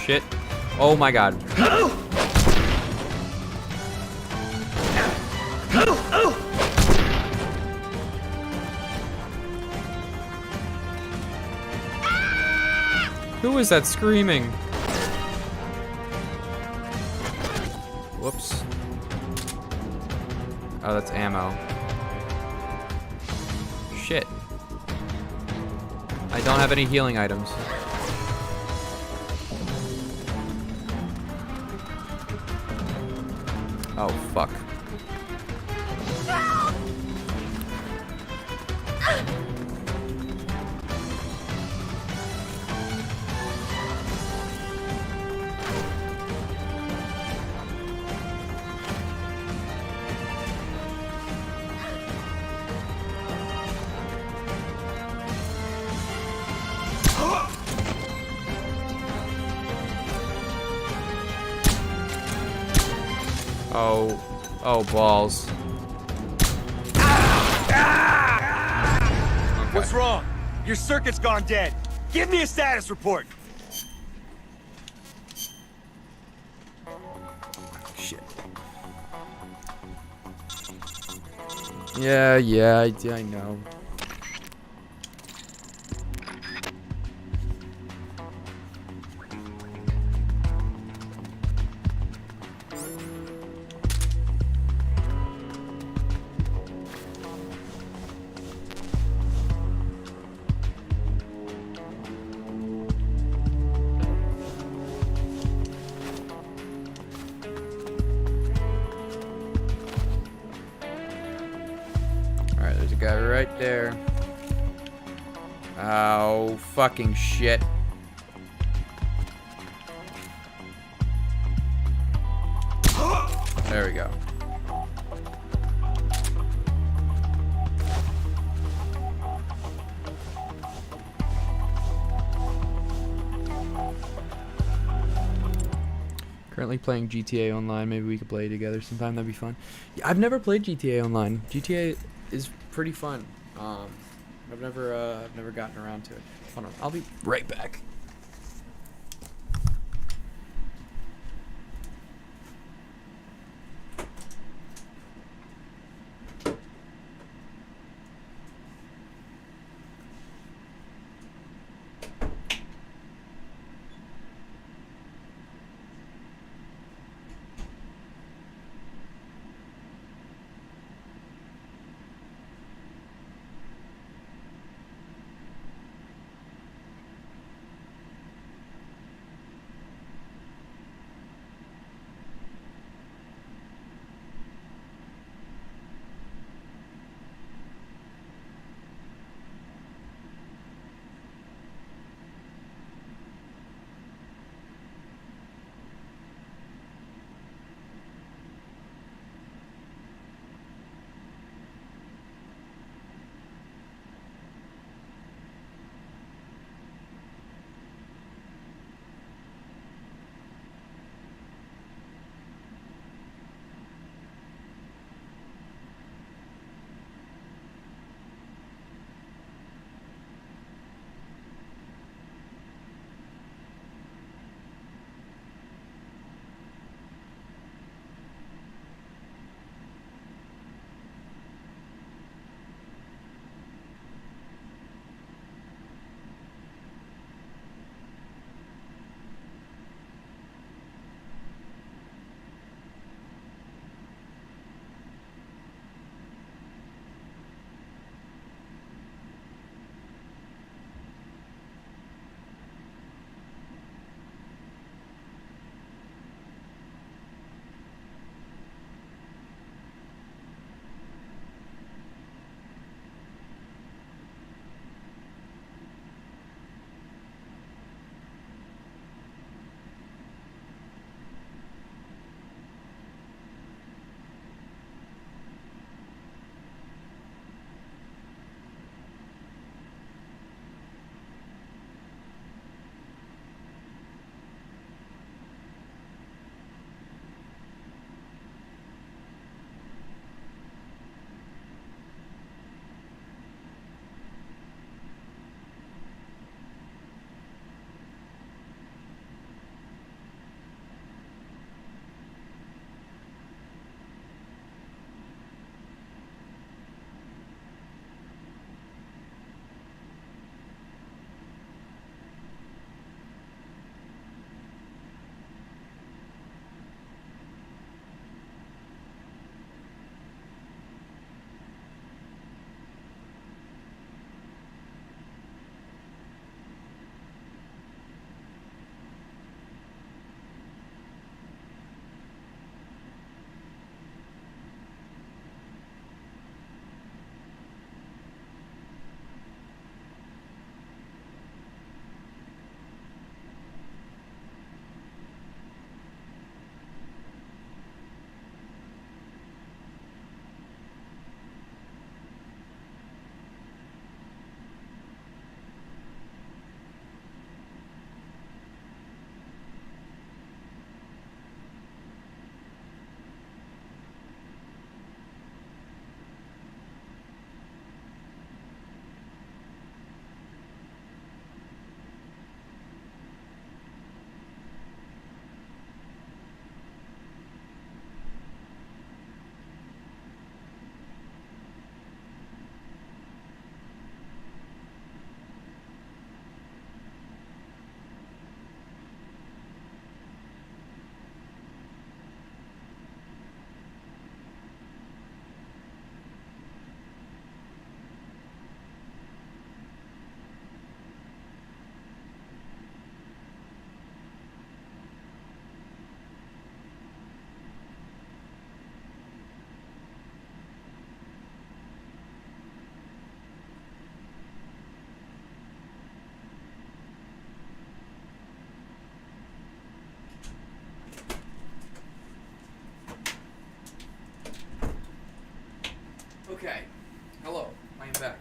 Shit. Oh my god. Who is that screaming? Whoops. Oh, that's ammo. Shit. I don't have any healing items. Oh, fuck. Oh, balls. What's wrong? Your circuit's gone dead. Give me a status report. Shit. Yeah, I know. Alright, there's a guy right there. Oh, fucking shit. There we go. Currently playing GTA Online. Maybe we could play together sometime. That'd be fun. Yeah, I've never played GTA Online. GTA is pretty fun. I've never gotten around to it. Hold on, I'll be right back. Okay. Hello. I am back.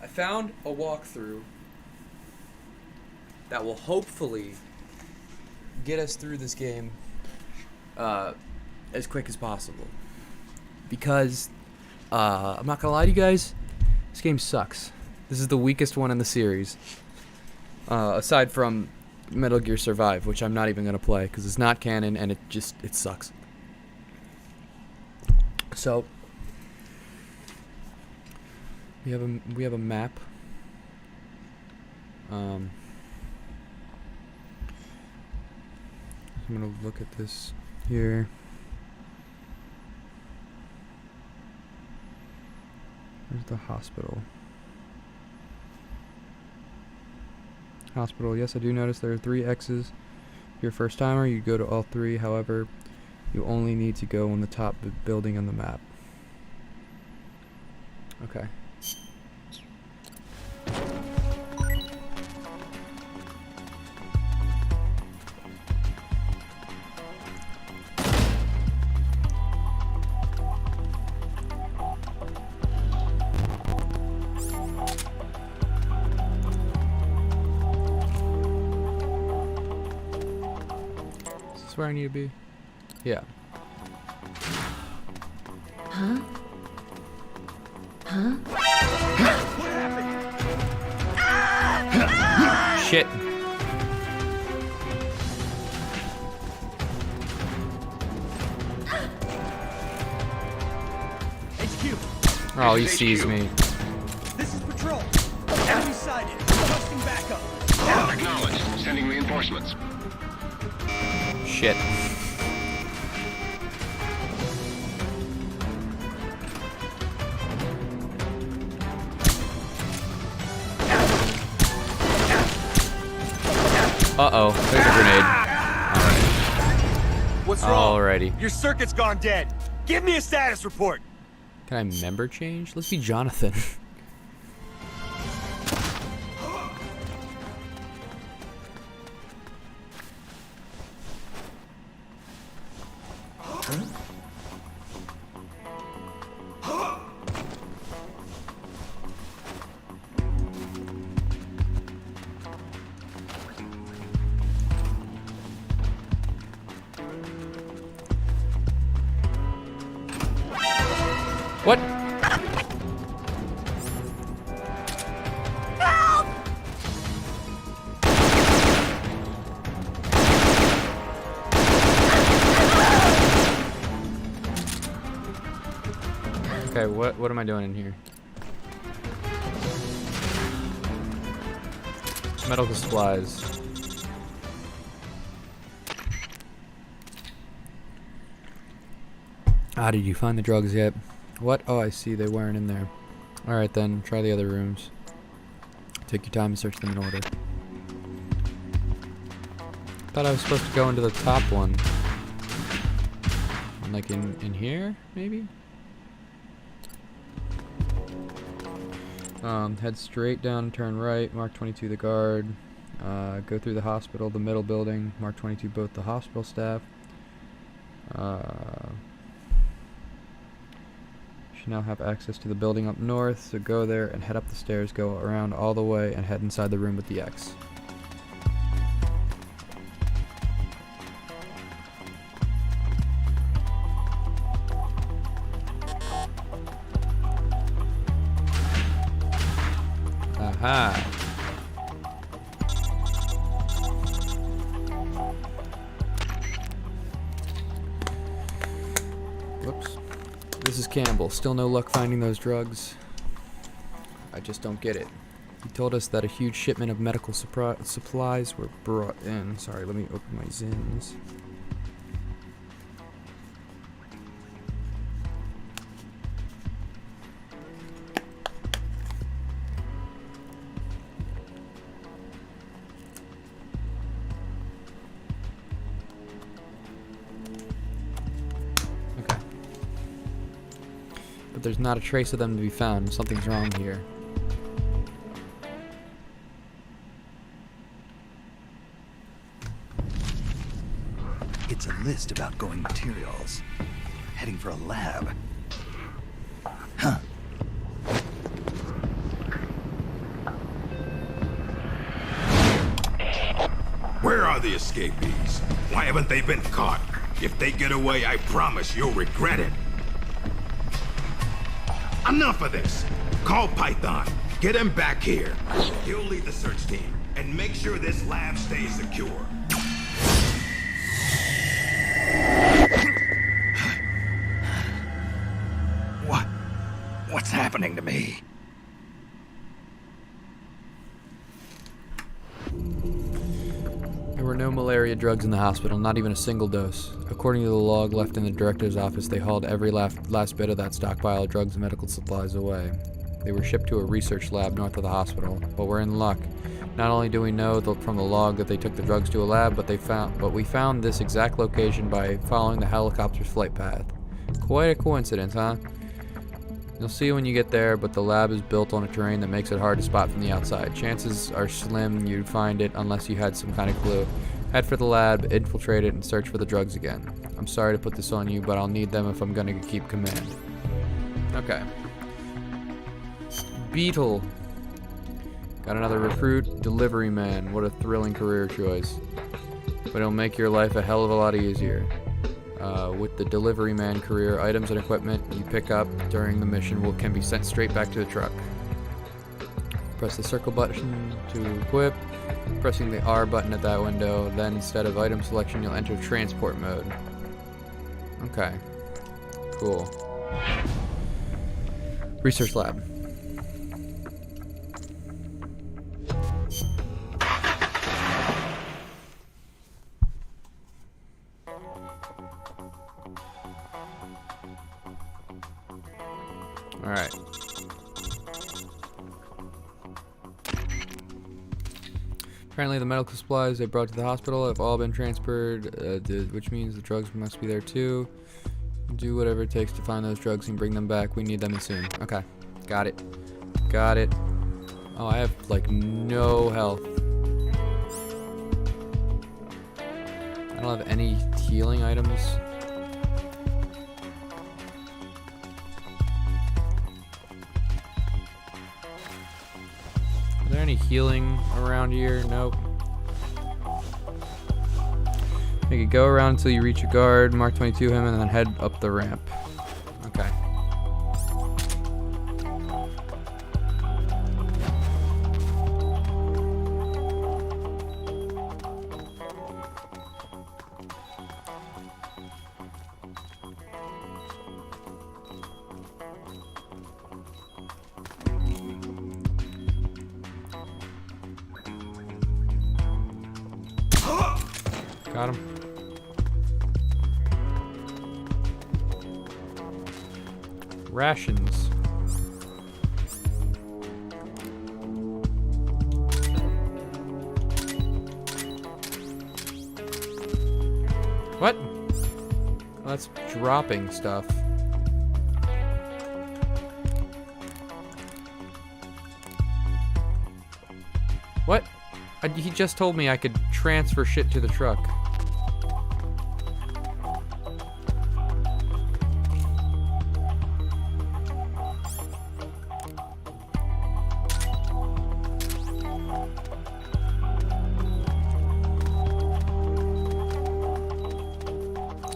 I found a walkthrough that will hopefully get us through this game as quick as possible. Because, I'm not gonna lie to you guys, this game sucks. This is the weakest one in the series. Aside from Metal Gear Survive, which I'm not even gonna play because it's not canon and it sucks. So we have a map. I'm gonna look at this here. Where's the hospital? Hospital. Yes, I do notice there are 3 X's. If you're a first timer, you go to all 3. However, you only need to go on the top building on the map. Okay. Is this where I need to be? Yeah. Huh? Huh? What happened? Shit. HQ, Oh, he sees me. this is patrol. Enemy sighted. Requesting backup. Acknowledged. Sending reinforcements. Shit. Uh-oh, there's a grenade. What's wrong? Alrighty. Your circuit's gone dead. Give me a status report. Can I member change? Let's be Jonathan. What? Okay, what am I doing in here? Medical supplies. Ah, did you find the drugs yet? What? Oh, I see. They weren't in there. Alright then, try the other rooms. Take your time and search them in order. Thought I was supposed to go into the top one. Like in here, maybe? Head straight down, turn right, Mark 22 the guard. Go through the hospital, the middle building, Mark 22 both the hospital staff. Should now have access to the building up north, so go there and head up the stairs, go around all the way, and head inside the room with the X. Aha! Whoops. This is Campbell. Still no luck finding those drugs. I just don't get it. He told us that a huge shipment of medical supplies were brought in. Sorry, let me open my Zins. Okay. But there's not a trace of them to be found. Something's wrong here. It's a list of outgoing materials. Heading for a lab. Huh. Where are the escapees? Why haven't they been caught? If they get away, I promise you'll regret it. Enough of this! Call Python. Get him back here. He'll lead the search team and make sure this lab stays secure. What's happening to me? There were no malaria drugs in the hospital, not even a single dose. According to the log left in the director's office, they hauled every last bit of that stockpile of drugs and medical supplies away. They were shipped to a research lab north of the hospital, but we're in luck. Not only do we know from the log that they took the drugs to a lab, but we found this exact location by following the helicopter's flight path. Quite a coincidence, huh? You'll see when you get there, but the lab is built on a terrain that makes it hard to spot from the outside. Chances are slim you'd find it unless you had some kind of clue. Head for the lab, infiltrate it, and search for the drugs again. I'm sorry to put this on you, but I'll need them if I'm gonna keep command. Okay. Beetle. Got another recruit, delivery man. What a thrilling career choice. But it'll make your life a hell of a lot easier. With the delivery man career, items and equipment you pick up during the mission can be sent straight back to the truck. Press the circle button to equip, pressing the R button at that window, then instead of item selection you'll enter transport mode. Okay, cool. Research lab. Alright. Apparently the medical supplies they brought to the hospital have all been transferred, which means the drugs must be there too. Do whatever it takes to find those drugs and bring them back. We need them soon. Okay. Got it. Got it. Oh, I have, like, no health. I don't have any healing items. Are there any healing around here? Nope. You could go around until you reach a guard, mark 22 him, and then head up the ramp. Okay. Got him. Rations. What? Oh, that's dropping stuff. What? He just told me I could transfer shit to the truck.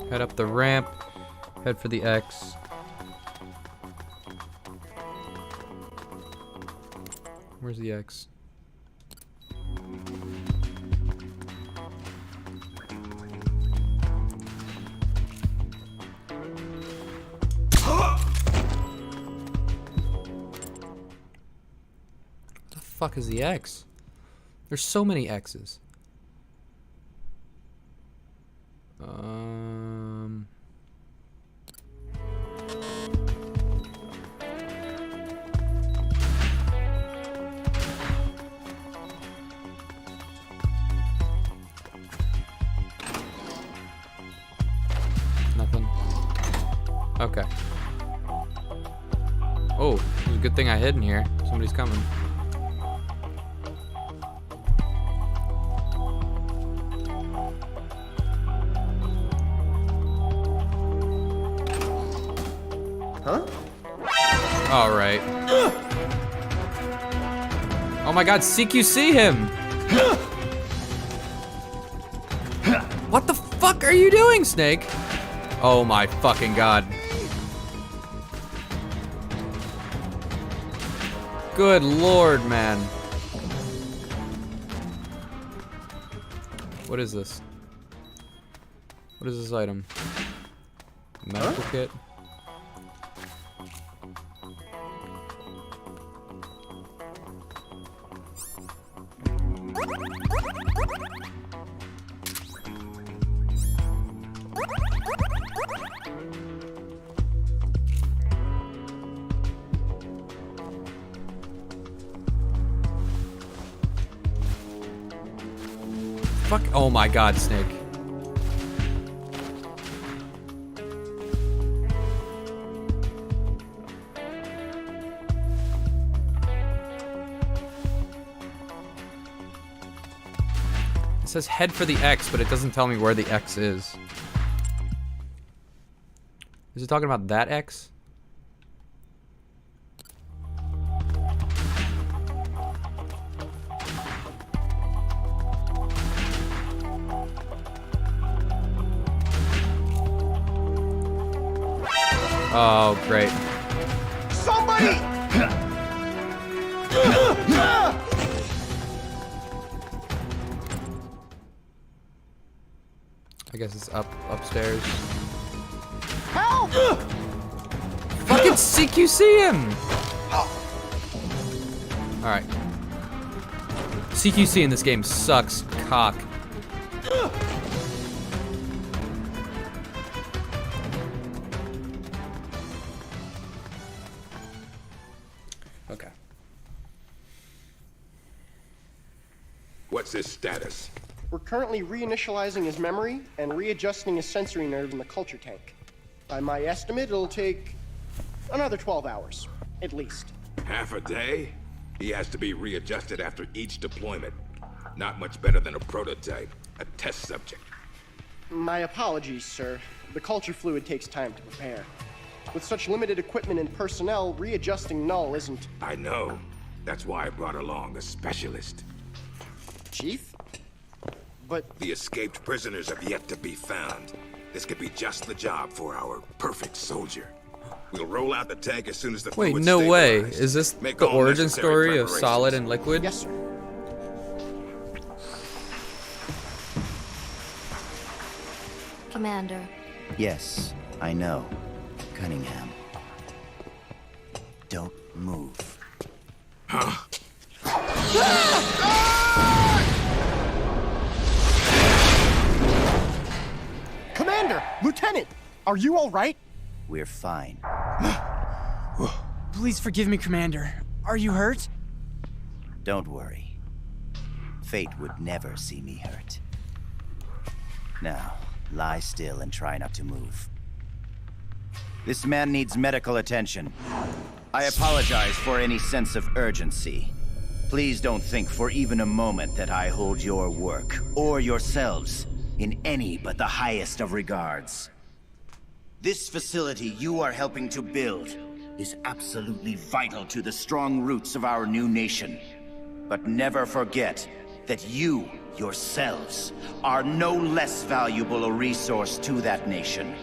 Head up the ramp. Head for the X. Where's the X? What the fuck is the X? There's so many X's. Nothing. Okay. Oh, it's a good thing I hid in here. Somebody's coming. Huh? All right. Oh my God, CQC him! What the fuck are you doing, Snake? Oh my fucking God. Good Lord, man. What is this? What is this item? Medical kit? Fuck. Oh my God, Snake. It says head for the X, but it doesn't tell me where the X is. Is it talking about that X? Oh, great. Somebody! I guess it's upstairs. Help! Fucking CQC him! Alright. CQC in this game sucks cock. Okay. What's his status? We're currently reinitializing his memory and readjusting his sensory nerve in the culture tank. By my estimate, it'll take another 12 hours, at least. Half a day? He has to be readjusted after each deployment. Not much better than a prototype, a test subject. My apologies, sir. The culture fluid takes time to prepare. With such limited equipment and personnel, readjusting Null isn't... I know. That's why I brought along a specialist. Chief? But The escaped prisoners have yet to be found. This could be just the job for our perfect soldier. We'll roll out the tank as soon as the Wait, fluid's no way. stabilized. Is this Make the all origin necessary story of preparations. Solid and Liquid? yes, sir. Commander. Yes, I know. Cunningham. Don't move. Commander! Lieutenant! Are you all right? We're fine. Please forgive me, Commander. Are you hurt? Don't worry. Fate would never see me hurt. Now, lie still and try not to move. This man needs medical attention. I apologize for any sense of urgency. Please don't think for even a moment that I hold your work, or yourselves, in any but the highest of regards. This facility you are helping to build is absolutely vital to the strong roots of our new nation. But never forget that you, yourselves, are no less valuable a resource to that nation.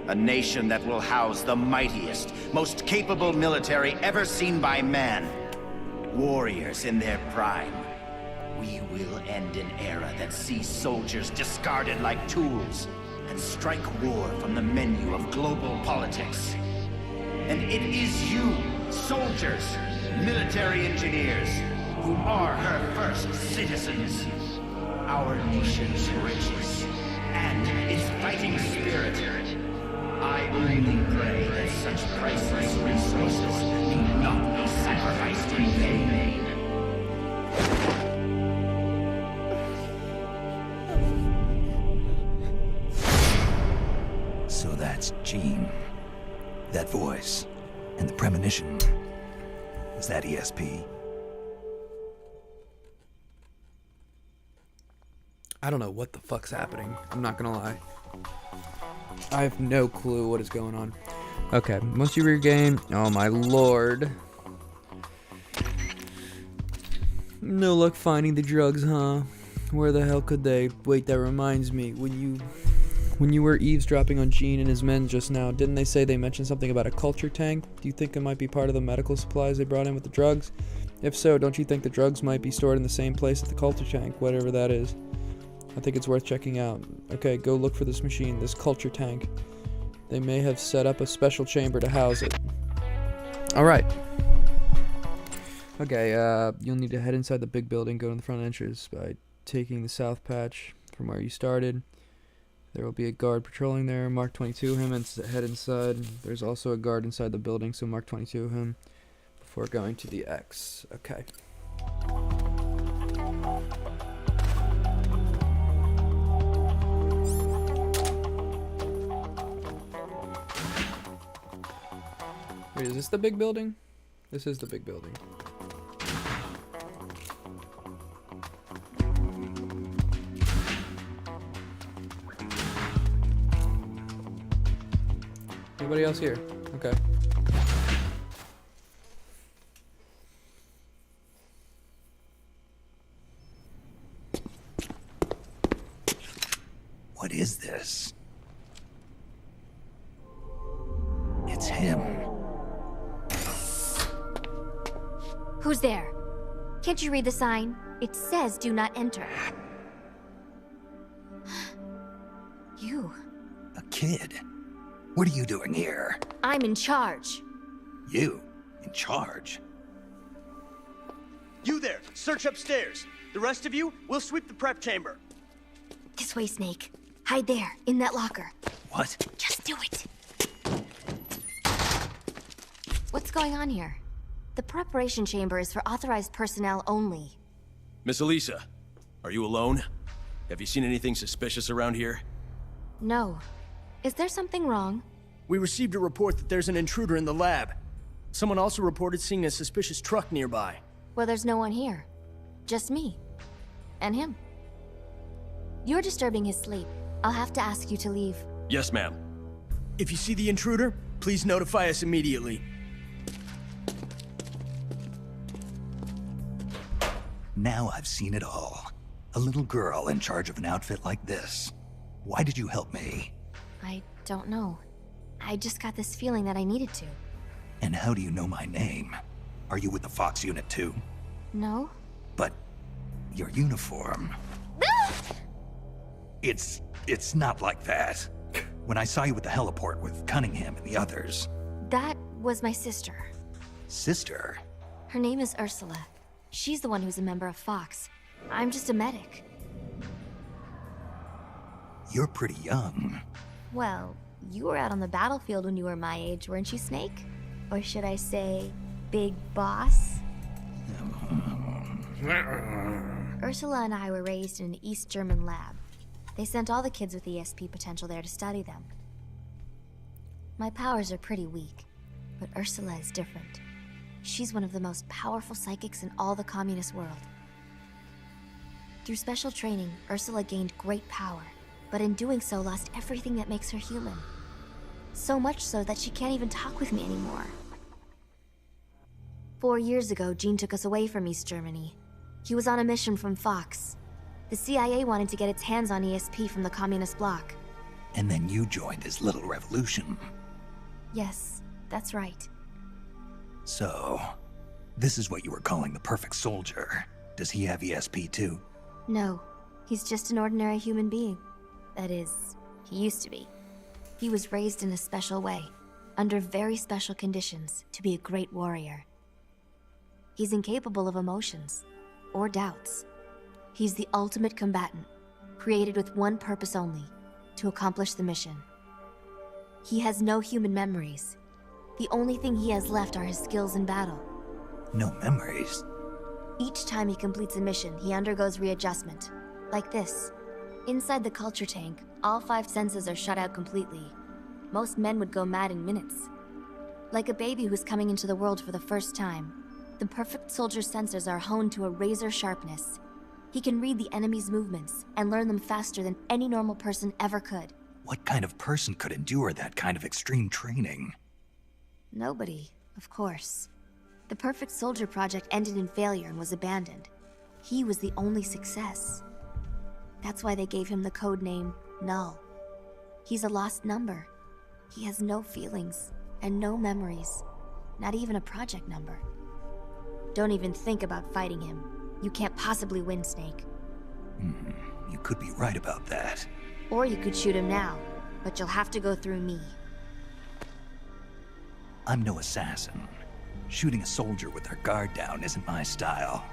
A nation that will house the mightiest, most capable military ever seen by man. Warriors in their prime. We will end an era that sees soldiers discarded like tools and strike war from the menu of global politics. And it is you, soldiers, military engineers, who are her first citizens. Our nation's riches and its fighting spirit. I only pray that such priceless resources need not be sacrificed in vain. So that's Jean. That voice. And the premonition. Was that ESP? I don't know what the fuck's happening. I'm not gonna lie. I have no clue what is going on. Okay, once you regain... Oh my lord. No luck finding the drugs, huh? Where the hell could they... Wait, that reminds me. When you were eavesdropping on Gene and his men just now, didn't they say they mentioned something about a culture tank? Do you think it might be part of the medical supplies they brought in with the drugs? If so, don't you think the drugs might be stored in the same place as the culture tank, whatever that is? I think it's worth checking out. Okay, go look for this machine, this culture tank. They may have set up a special chamber to house it. Alright. Okay, you'll need to head inside the big building, go to the front entrance by taking the south patch from where you started. There will be a guard patrolling there. Mark 22 him and head inside. There's also a guard inside the building, so Mark 22 him before going to the X. Okay. Wait, is this the big building? This is the big building. Anybody else here? Okay. What is this? It's him. Who's there? Can't you read the sign? It says do not enter. You. A kid. What are you doing here? I'm in charge. You? In charge? You there, search upstairs. The rest of you, we'll sweep the prep chamber. This way, Snake. Hide there, in that locker. What? Just do it. What's going on here? The preparation chamber is for authorized personnel only. Miss Elisa, are you alone? Have you seen anything suspicious around here? No. Is there something wrong? We received a report that there's an intruder in the lab. Someone also reported seeing a suspicious truck nearby. Well, there's no one here. Just me. And him. You're disturbing his sleep. I'll have to ask you to leave. Yes, ma'am. If you see the intruder, please notify us immediately. Now I've seen it all. A little girl in charge of an outfit like this. Why did you help me? I don't know. I just got this feeling that I needed to. And how do you know my name? Are you with the Fox unit too? No? But your uniform... It's not like that. When I saw you at the heliport with Cunningham and the others... That was my sister. Sister? Her name is Ursula. She's the one who's a member of Fox. I'm just a medic. You're pretty young. Well, you were out on the battlefield when you were my age, weren't you, Snake? Or should I say, Big Boss? Ursula and I were raised in an East German lab. They sent all the kids with ESP potential there to study them. My powers are pretty weak, but Ursula is different. She's one of the most powerful psychics in all the communist world. Through special training, Ursula gained great power, but in doing so lost everything that makes her human. So much so that she can't even talk with me anymore. 4 years ago, Gene took us away from East Germany. He was on a mission from Fox. The CIA wanted to get its hands on ESP from the communist bloc. And then you joined his little revolution. Yes, that's right. So, this is what you were calling the perfect soldier. Does he have ESP too? No, he's just an ordinary human being. That is, he used to be. He was raised in a special way, under very special conditions, to be a great warrior. He's incapable of emotions, or doubts. He's the ultimate combatant, created with one purpose only, to accomplish the mission. He has no human memories. The only thing he has left are his skills in battle. No memories? Each time he completes a mission, he undergoes readjustment. Like this. Inside the culture tank, all 5 senses are shut out completely. Most men would go mad in minutes. Like a baby who's coming into the world for the first time, the perfect soldier's sensors are honed to a razor sharpness. He can read the enemy's movements and learn them faster than any normal person ever could. What kind of person could endure that kind of extreme training? Nobody, of course. The Perfect Soldier project ended in failure and was abandoned. He was the only success. That's why they gave him the code name Null. He's a lost number. He has no feelings and no memories, not even a project number. Don't even think about fighting him. You can't possibly win, Snake. You could be right about that. Or you could shoot him now, but you'll have to go through me. I'm no assassin. Shooting a soldier with their guard down isn't my style.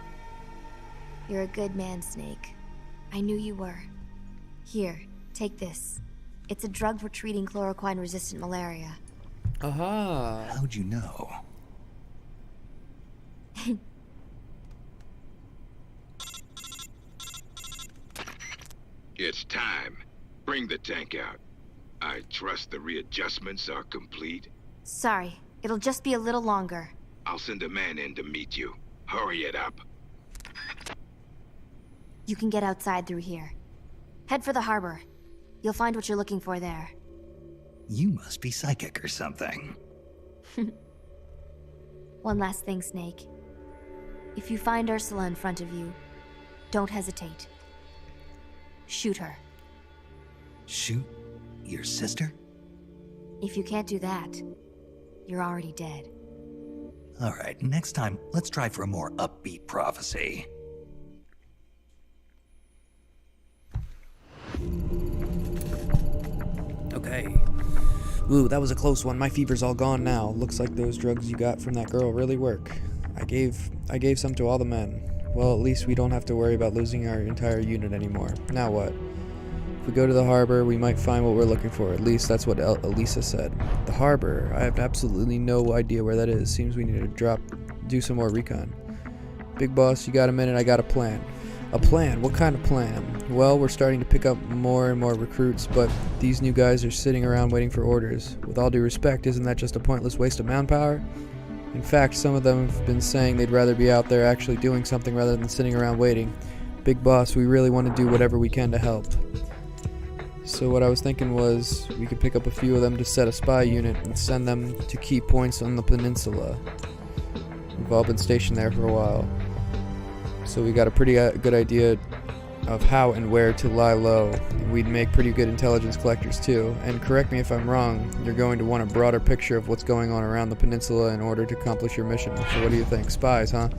You're a good man, Snake. I knew you were. Here, take this. It's a drug for treating chloroquine-resistant malaria. Aha. How'd you know? It's time. Bring the tank out. I trust the readjustments are complete. Sorry, it'll just be a little longer. I'll send a man in to meet you. Hurry it up. You can get outside through here. Head for the harbor. You'll find what you're looking for there. You must be psychic or something. One last thing, Snake. If you find Ursula in front of you, don't hesitate. Shoot her. Shoot your sister? If you can't do that, you're already dead. All right, next time, let's try for a more upbeat prophecy. Okay. Ooh, that was a close one. My fever's all gone now. Looks like those drugs you got from that girl really work. I gave some to all the men. Well, at least we don't have to worry about losing our entire unit anymore. Now what? If we go to the harbor, we might find what we're looking for. At least that's what Elisa said. The harbor? I have absolutely no idea where that is. Seems we need to do some more recon. Big boss, you got a minute? I got a plan. A plan? What kind of plan? Well, we're starting to pick up more and more recruits, but these new guys are sitting around waiting for orders. With all due respect, isn't that just a pointless waste of manpower? In fact, some of them have been saying they'd rather be out there actually doing something rather than sitting around waiting. Big boss, we really want to do whatever we can to help. So what I was thinking was we could pick up a few of them to set a spy unit and send them to key points on the peninsula. We've all been stationed there for a while. So we got a pretty good idea of how and where to lie low. We'd make pretty good intelligence collectors too. And correct me if I'm wrong, you're going to want a broader picture of what's going on around the peninsula in order to accomplish your mission. So what do you think? Spies, huh?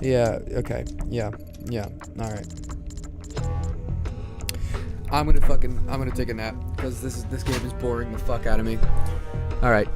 Yeah, okay. Yeah, alright. I'm gonna take a nap, because this game is boring the fuck out of me. Alright.